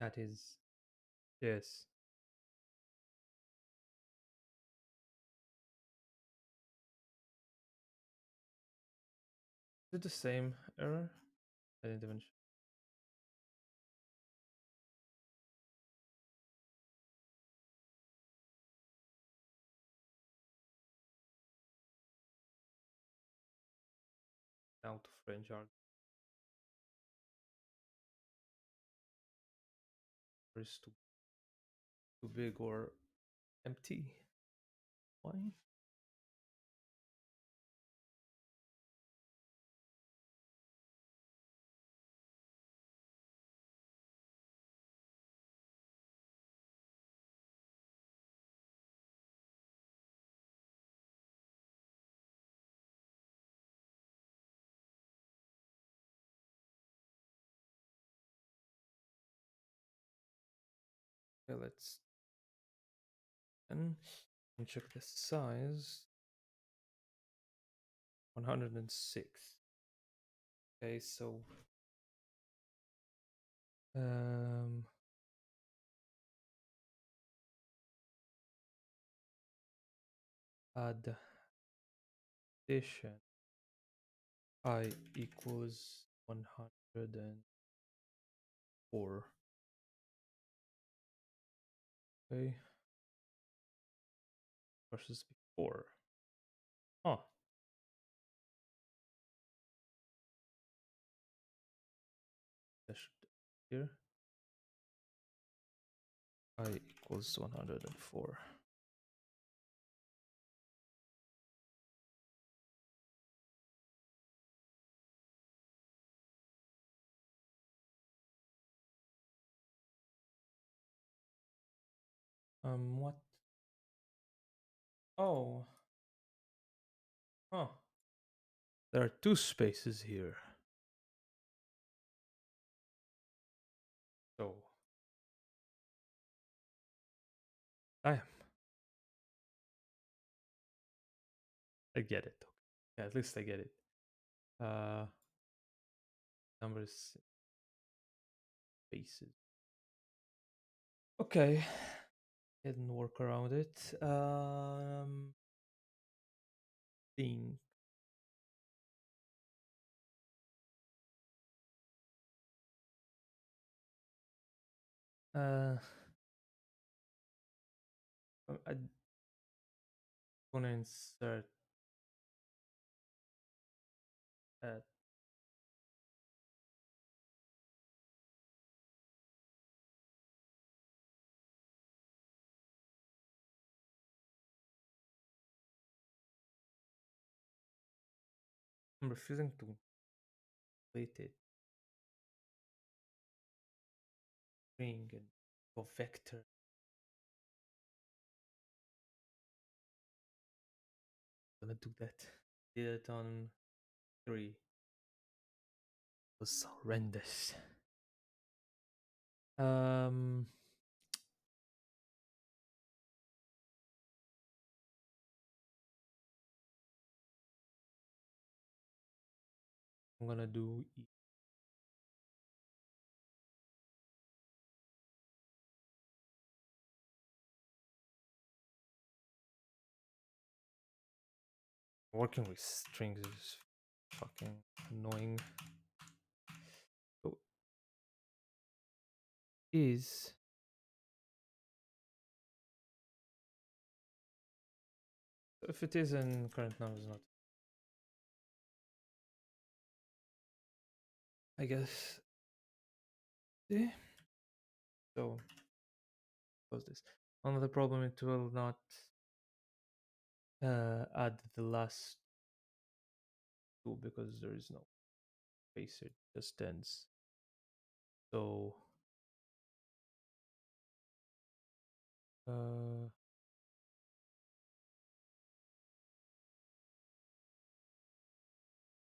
that is, yes. Is it the same error? I didn't even out of range are is too big or empty. Why? Okay, let's and check the size. 106. Okay, so um add addition I equals 104. Okay, versus before. Huh. That should here. I equals 104. What? Oh, huh. There are two spaces here. So I I get it. Yeah, at least I get it. Uh, numbers, faces. Okay, didn't work around it. Thing. Uh, I'm gonna insert. Uh, I'm refusing to complete it. String and go vector. I'm gonna do that. Did it on 3. It was horrendous. Um, I'm gonna do working with strings is fucking annoying. So is if it is in current numbers, not. I guess. Yeah. So close this. Another problem, it will not add the last two because there is no space. It just ends. So uh,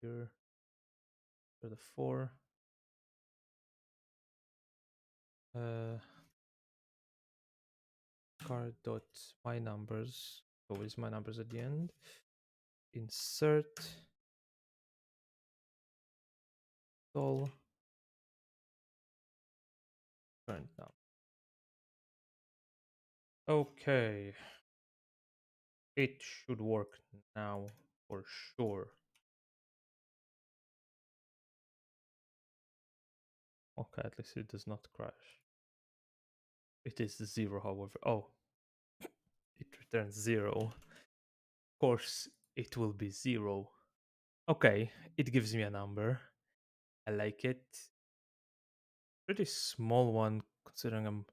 here for the 4. Uh, card dot my numbers. Always my numbers at the end. Insert all current number. Okay, it should work now for sure. Okay, at least it does not crash. It is 0, however. Oh, it returns 0. Of course, it will be 0. Okay, it gives me a number. I like it. Pretty small one considering I'm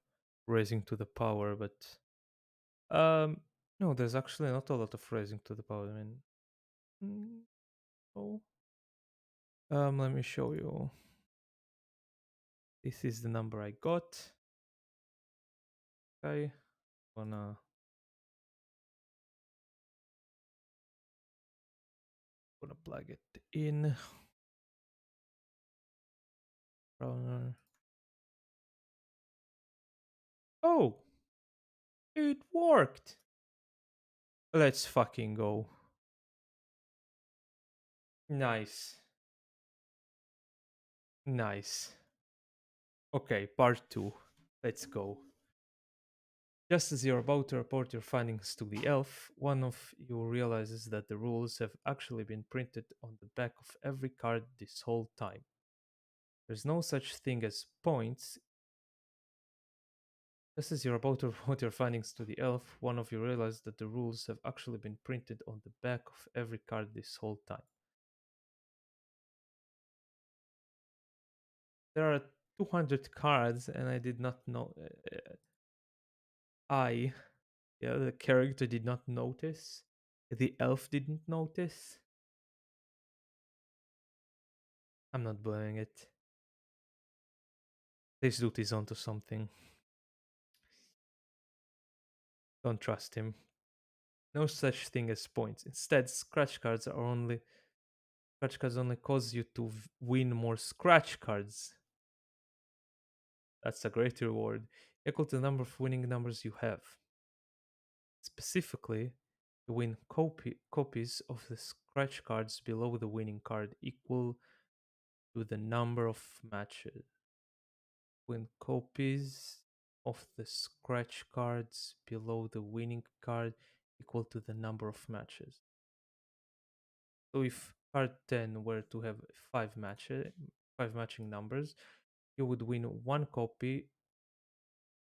raising to the power, but um no, there's actually not a lot of raising to the power. I mean, oh, let me show you. This is the number I got. Okay, gonna plug it in. Runner. Oh, it worked. Let's fucking go. Nice. Nice. Okay, part 2. Let's go. Just as you're about to report your findings to the elf, one of you realizes that the rules have actually been printed on the back of every card this whole time. There's no such thing as points. Just as you're about to report your findings to the elf, one of you realizes that the rules have actually been printed on the back of every card this whole time. There are 200 cards, and I did not know. The character did not notice. The elf didn't notice. I'm not blaming it. This dude is onto something. Don't trust him. No such thing as points. Instead, scratch cards only cause you to win more scratch cards. That's a great reward, equal to the number of winning numbers you have. Specifically, you win copies of the scratch cards below the winning card equal to the number of matches. Win copies of the scratch cards below the winning card equal to the number of matches. So if card 10 were to have five matching numbers, you would win one copy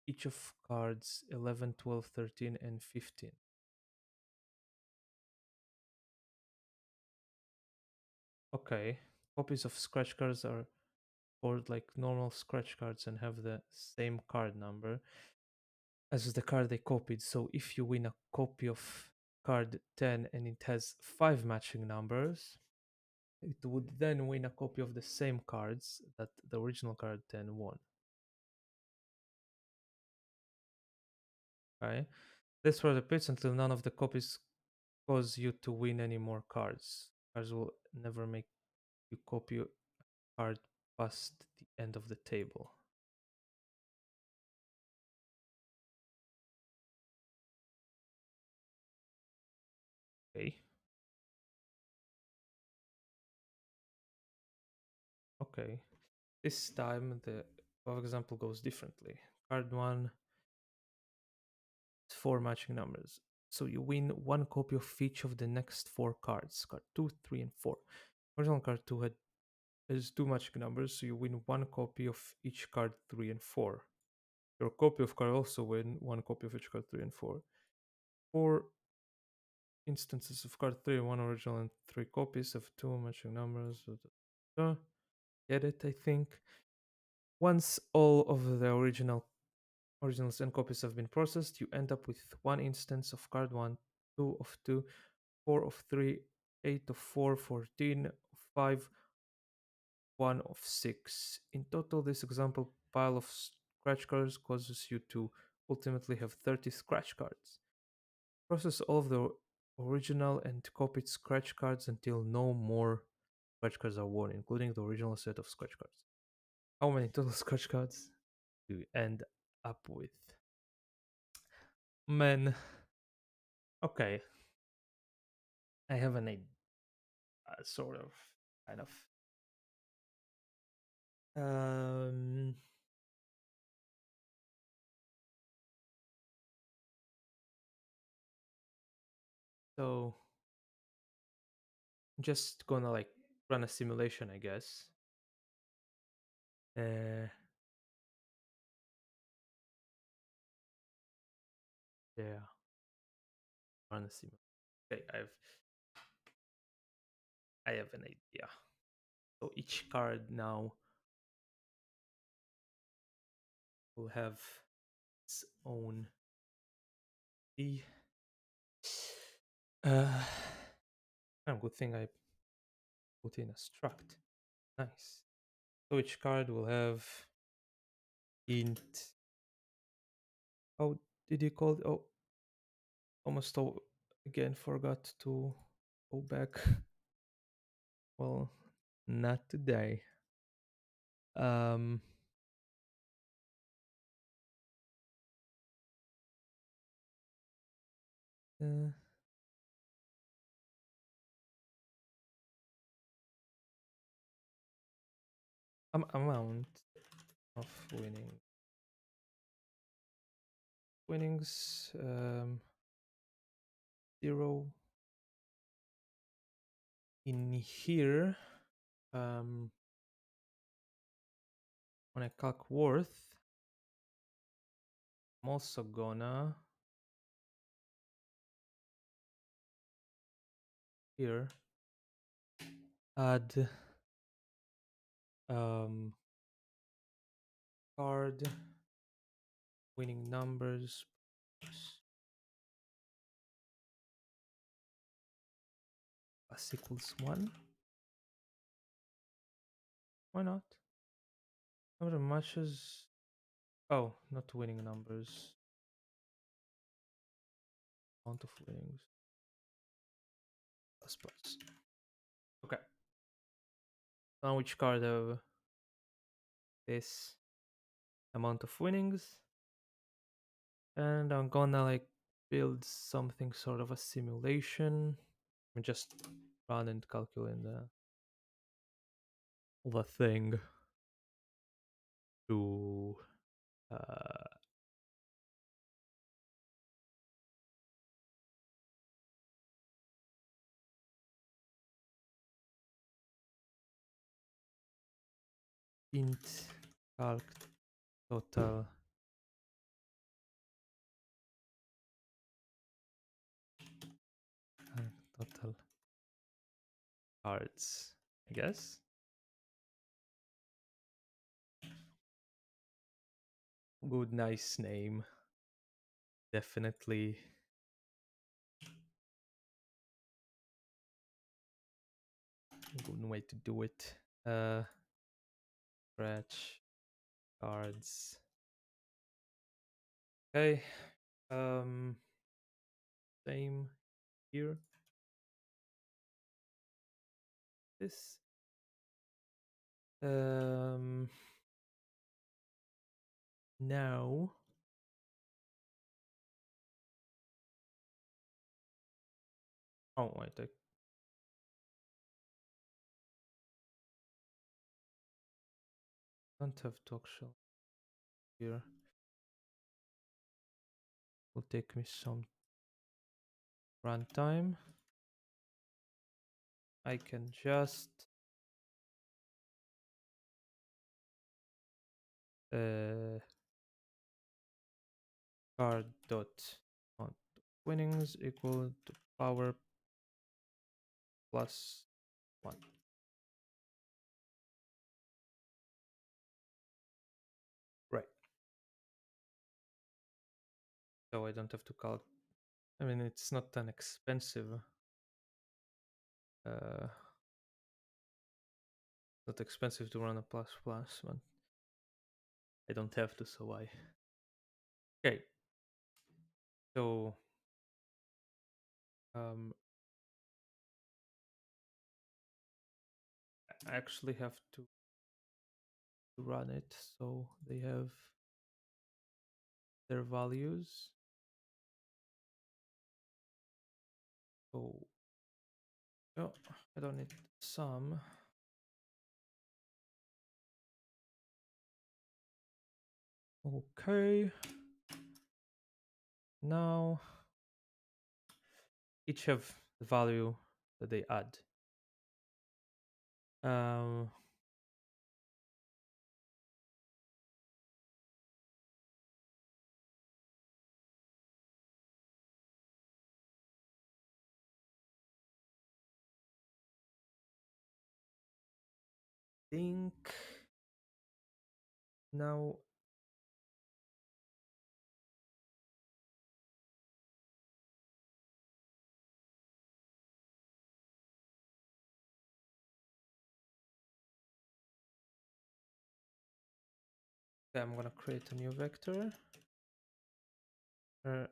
each of cards 11, 12, 13, and 15. Okay, copies of scratch cards are scored like normal scratch cards and have the same card number as the card they copied. So if you win a copy of card 10 and it has five matching numbers, it would then win a copy of the same cards that the original card 10 won. Okay? This repeats until none of the copies cause you to win any more cards. Cards will never make you copy a card past the end of the table. Okay. Okay. This time the above example goes differently. Card 1 is four matching numbers. So you win one copy of each of the next four cards. Card 2, 3, and 4. Original card 2 has two matching numbers, so you win one copy of each card 3 and 4. Your copy of card also win one copy of each card 3 and 4. Four instances of card 3, one original and three copies of two matching numbers. Get it, I think. Once all of the originals and copies have been processed, you end up with one instance of card 1, 2 of 2, 4 of 3, 8 of 4, 14 of 5, 1 of 6. In total, this example pile of scratch cards causes you to ultimately have 30 scratch cards. Process all of the original and copied scratch cards until no more scratch cards are won, including the original set of scratch cards. How many total scratch cards do you end up with? Man, okay. I have an idea, sort of, kind of. Um, so I'm just gonna like run a simulation, I guess. Uh, yeah, run a simulation. Okay, I have an idea. So each card now will have its own key. Good thing I put in a struct. Nice. So each card will have int. How did you call it? Oh, almost again forgot to go back. Well, not today. Um, uh, amount of winnings 0 in here. When I calc worth, I'm also gonna here add card winning numbers plus equals 1. Why not? Number of matches. Oh, not winning numbers. Amount of winnings. Plus plus. Okay. Now which card have this amount of winnings? And I'm gonna like build something sort of a simulation. And just run and calculate the thing to uh, int calc total total cards, I guess. Good, nice name. Definitely good way to do it. Scratch cards. Okay. Same here. This. Um. Now. Oh wait, I don't have talk shell here. Will take me some runtime. I can just uh, card dot on winnings equal to power plus 1. Right. So I don't have to calc. I mean, it's not an expensive. Uh, Not expensive to run a plus plus, but I don't have to, so I. Okay. So um, I actually have to run it, so they have their values. So oh, I don't need some. Okay. Now each have the value that they add. Um, think now I'm gonna create a new vector uh,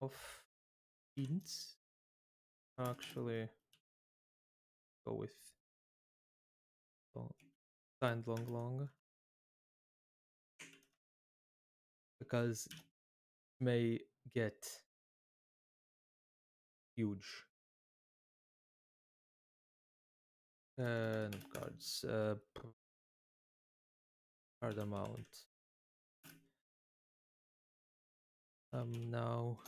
of ints. Actually, go with long, signed long because it may get huge. And cards, card amount. Now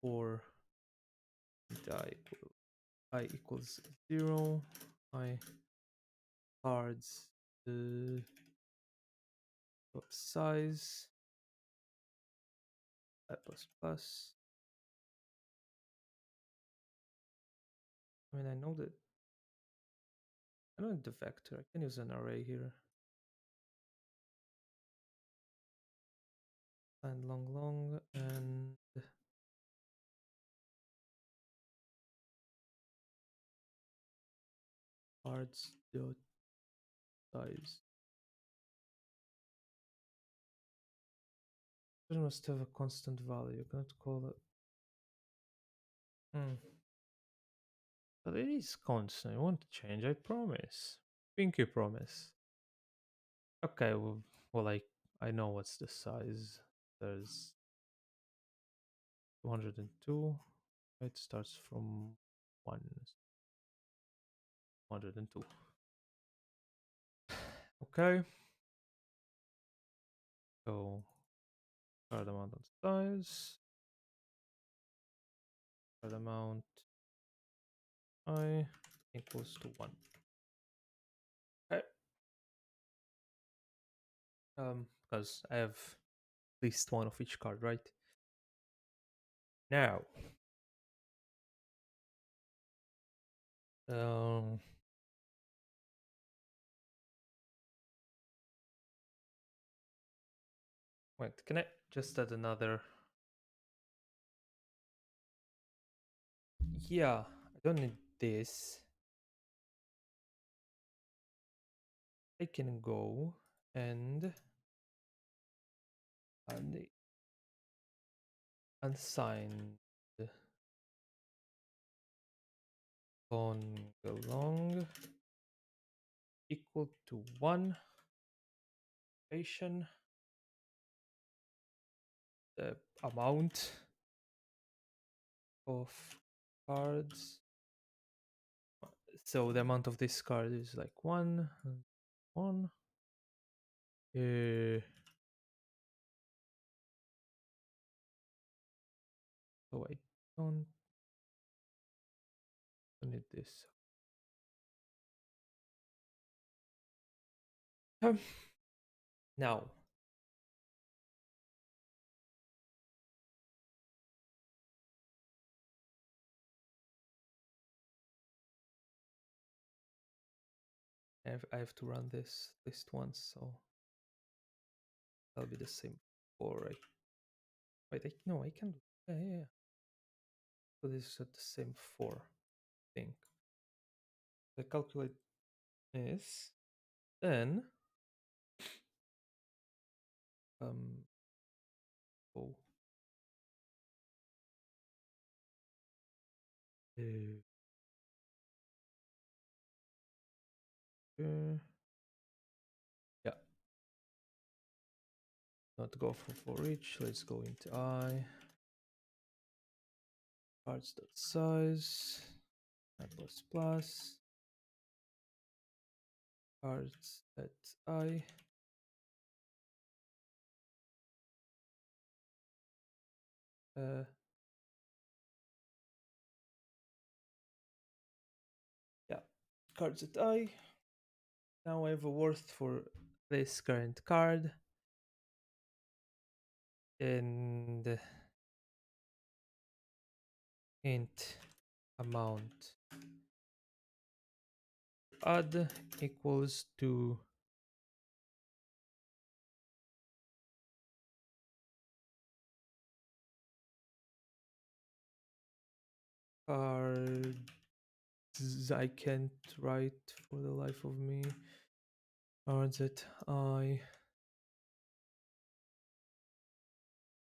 for I equals 0, my cards size I plus plus. I mean, I know the vector. I can use an array here. And long and cards dot size. It must have a constant value. You cannot call it. But it is constant. It won't change. I promise. Pinky promise. Okay. Well, I know what's the size. There's 202. It starts from 102. Okay. So card amount on size. Card amount I equals to 1. Okay. Because I have at least one of each card, right? Now, um, wait, can I just add another? Yeah, I don't need this. I can go and unsigned on along equal to 1 patient the amount of cards. So the amount of this card is like 1 and 1. So I don't need this. Now, I have to run this list once, so that'll be the same for right. Wait, no, I can do. Yeah, yeah, yeah. So this is at the same 4 thing. The calculate this, then oh, uh, yeah, not go for each. Let's go into I cards dot size I plus plus cards at I uh, yeah, cards at I. Now I have a worth for this current card and int amount add equals to cards I can't write for the life of me. Cards that I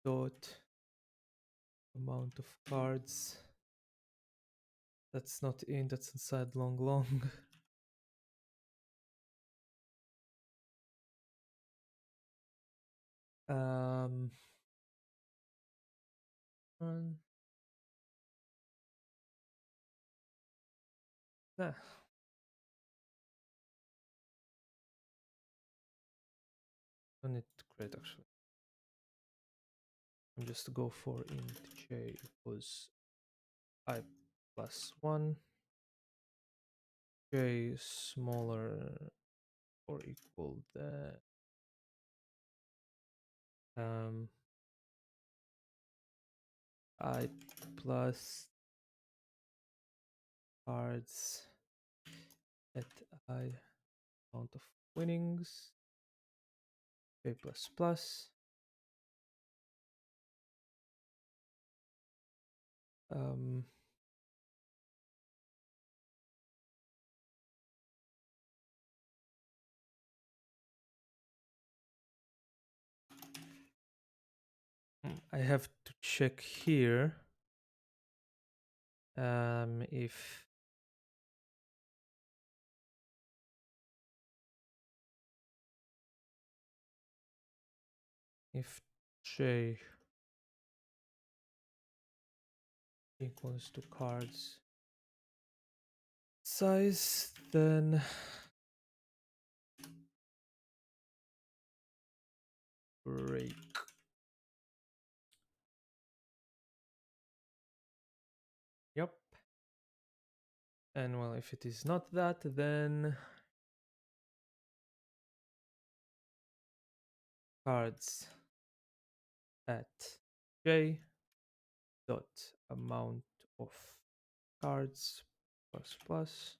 dot amount of cards. That's not in, that's inside long long. um and, nah, don't need to create actually. I'm just go for int j equals I plus 1, j smaller or equal than um I plus cards at I amount of winnings j plus plus um I have to check here if If j equals to cards size, then break. Yep. And well, if it is not that, then cards at j dot amount of cards plus plus.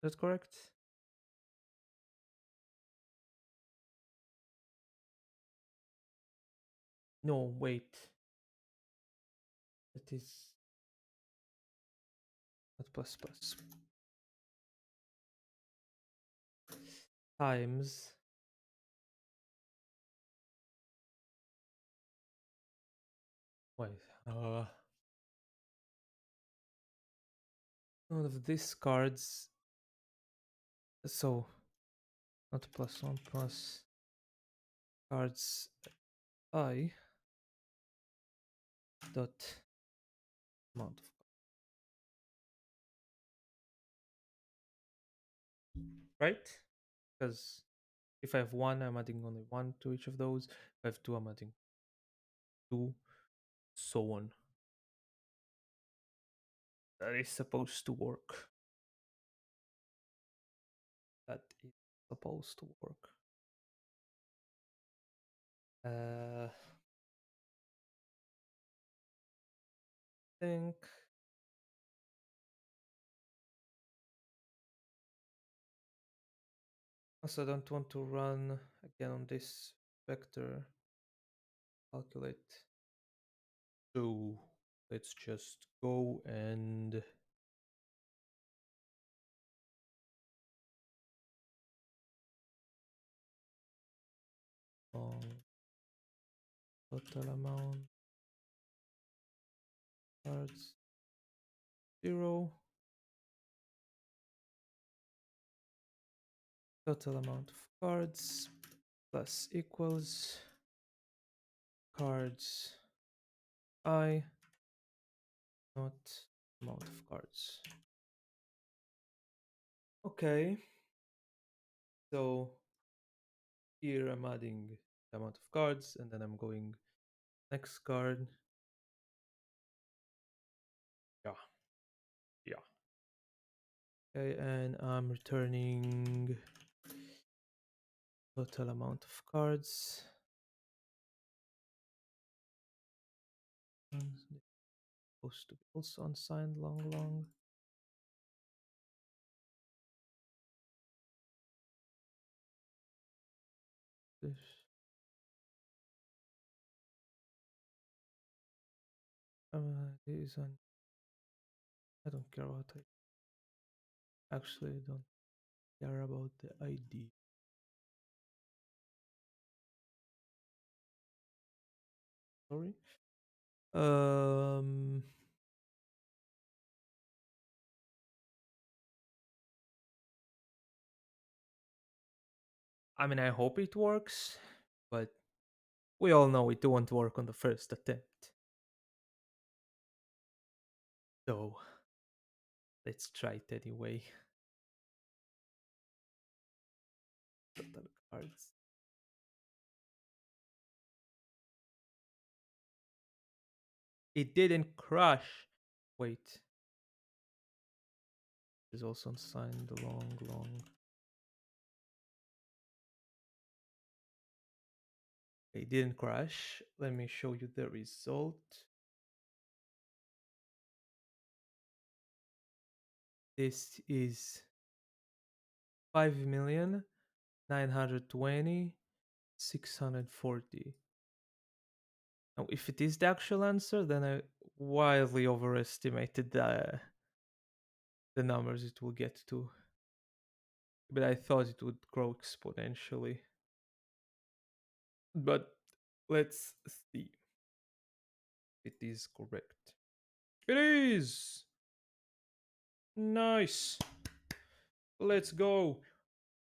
That's correct. No, wait. That is not plus plus. Times wait. None of these cards. So not plus one plus cards I dot amount of right? Because if I have one, I'm adding only one to each of those. If I have two, I'm adding two, so on. That is supposed to work. That is supposed to work. I think also I don't want to run again on this vector calculate. So let's just go and total amount cards 0, total amount of cards plus equals cards I not amount of cards. Okay, so here I'm adding the amount of cards and then I'm going next card. Yeah, yeah. Okay, and I'm returning total amount of cards. Supposed to be also unsigned long. This is an I don't care about it. Actually, I don't care about the ID. Sorry. Um. I mean, I hope it works, but we all know it won't work on the first attempt. So let's try it anyway. Total cards. It didn't crash. Wait. It's also unsigned long. It didn't crash. Let me show you the result. This is 5,920,640. Now, if it is the actual answer, then I wildly overestimated the numbers it will get to. But I thought it would grow exponentially. But let's see if it is correct. It is! Nice! Let's go!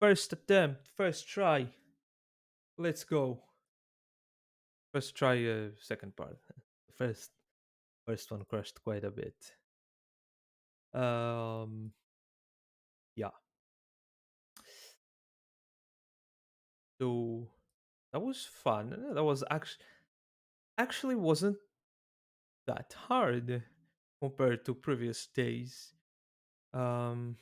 First attempt, first try. Let's go. First try, second part. First, first one crushed quite a bit. Um, yeah. So that was fun. That was actually wasn't that hard compared to previous days. Um,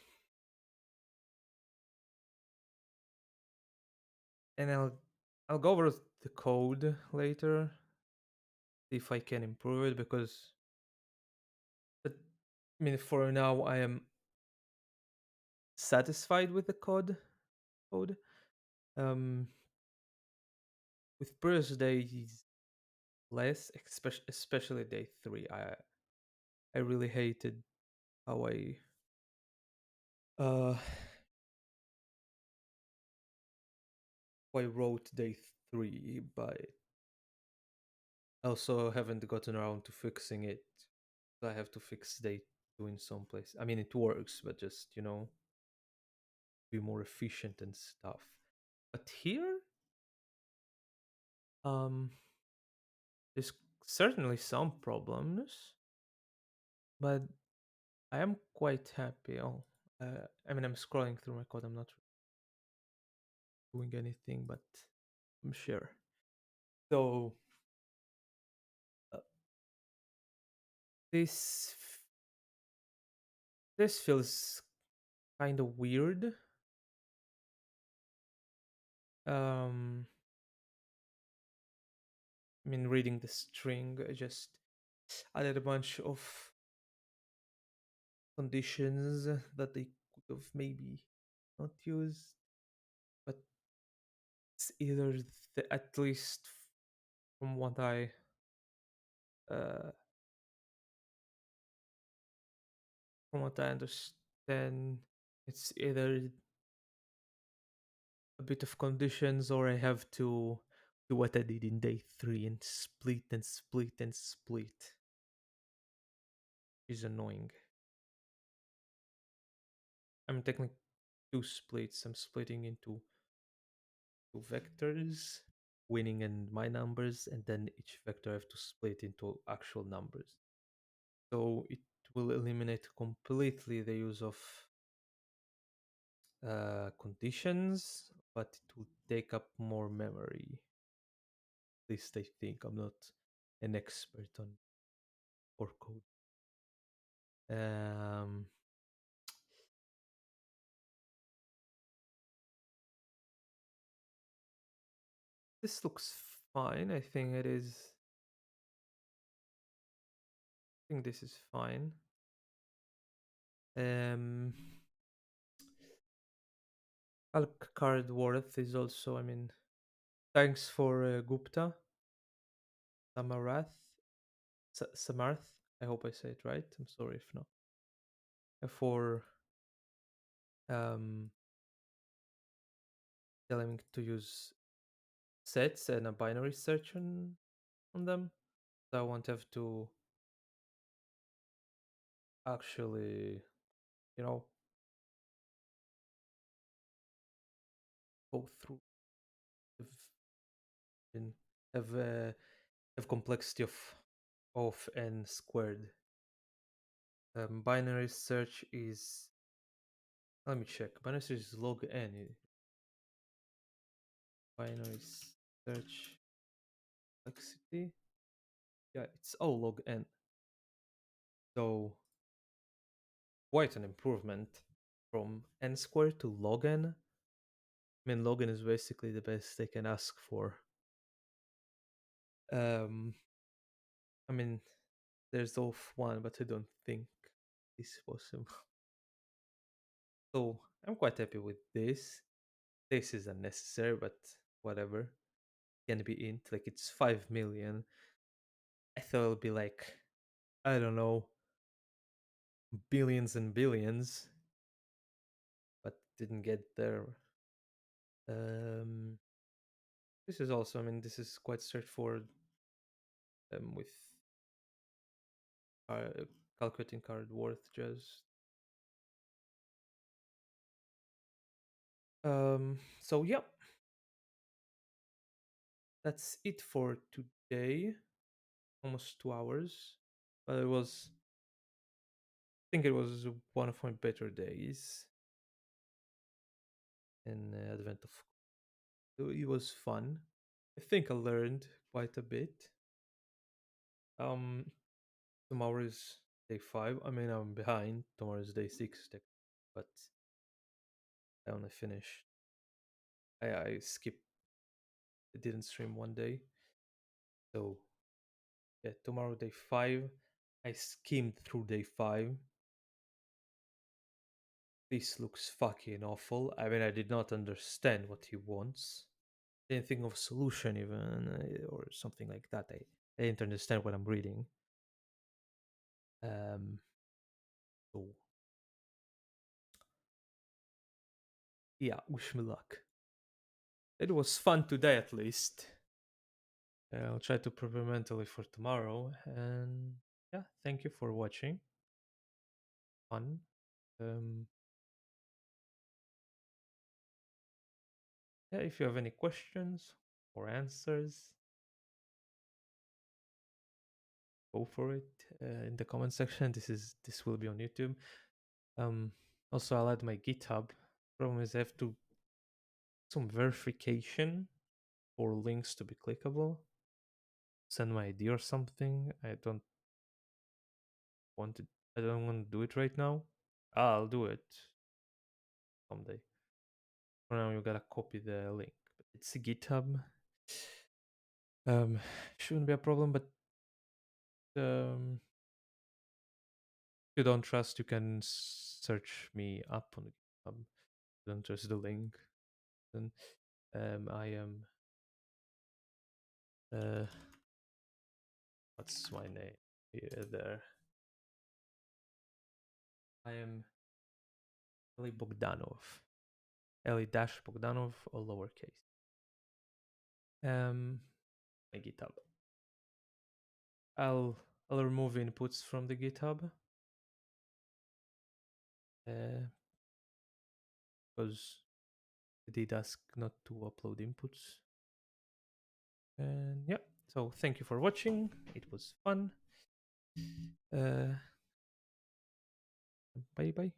and I'll go over the code later, see if I can improve it because, but I mean, for now I am satisfied with the code. Um, with previous days less, especially day three. I really hated how uh how I wrote day three, but I also haven't gotten around to fixing it. So I have to fix day two in some place. I mean, it works, but just be more efficient and stuff. But here, um, there's certainly some problems, but I am quite happy. I mean, I'm scrolling through my code. I'm not doing anything, but I'm sure. So uh, this this feels kind of weird. Um, I mean, reading the string, I just added a bunch of conditions that they could have maybe not used, but it's either at least from what uh, I understand, it's either a bit of conditions or I have to do what I did in day three and split and split and split. Is annoying. I'm technically two splits. I'm splitting into two vectors, winning and my numbers, and then each vector I have to split into actual numbers. So it will eliminate completely the use of conditions, but it will take up more memory. At least I think. I'm not an expert on or code. Um, this looks fine. I think it is. I think this is fine. Um, Alk card worth is also. I mean, thanks for Gupta Samarath Samarth. I hope I say it right. I'm sorry if not. For um, telling me to use sets and a binary search on them. So I won't have to actually, you know, go through and have complexity of n squared. Binary search is, let me check. Binary search is log n. Binary search complexity. Yeah, it's all log n. So quite an improvement from n squared to log n. I mean, log n is basically the best they can ask for. Um, I mean, there's off one, but I don't think it's possible. So I'm quite happy with this. This is unnecessary, but whatever. Can be int. Like it's 5 million. I thought it'll be like, I don't know, billions and billions, but didn't get there. Um, this is also, I mean, this is quite straightforward with calculating card worth. Just So yeah, that's it for today. Almost 2 hours, but I think it was one of my better days in Advent of. It was fun. I think I learned quite a bit. Um, Tomorrow is day 5. I mean, I'm behind. Tomorrow is day 6, but I only finished. I skipped. I didn't stream one day, so yeah. Tomorrow day 5. I skimmed through day 5. This looks fucking awful. I mean, I did not understand what he wants. Didn't think of a solution even or something like that. I didn't understand what I'm reading. So yeah, wish me luck. It was fun today at least. I'll try to prepare mentally for tomorrow. And yeah, thank you for watching. Fun. Um, yeah, if you have any questions or answers, go for it in the comment section. This will be on YouTube. Um, Also, I'll add my GitHub. Problem is, I have to some verification for links to be clickable. Send my ID or something. Want to. I don't want to do it right now. I'll do it someday. For now, you gotta copy the link. But it's a GitHub. Shouldn't be a problem. But if you don't trust, you can search me up on the GitHub. Don't trust the link. Then I am. What's my name? Here, there. I am Ellie Bogdanov. Ellie dash Bogdanov, all lowercase. My GitHub. I'll I'll remove inputs from the GitHub because it did ask not to upload inputs. And yeah, so thank you for watching. It was fun. Bye bye.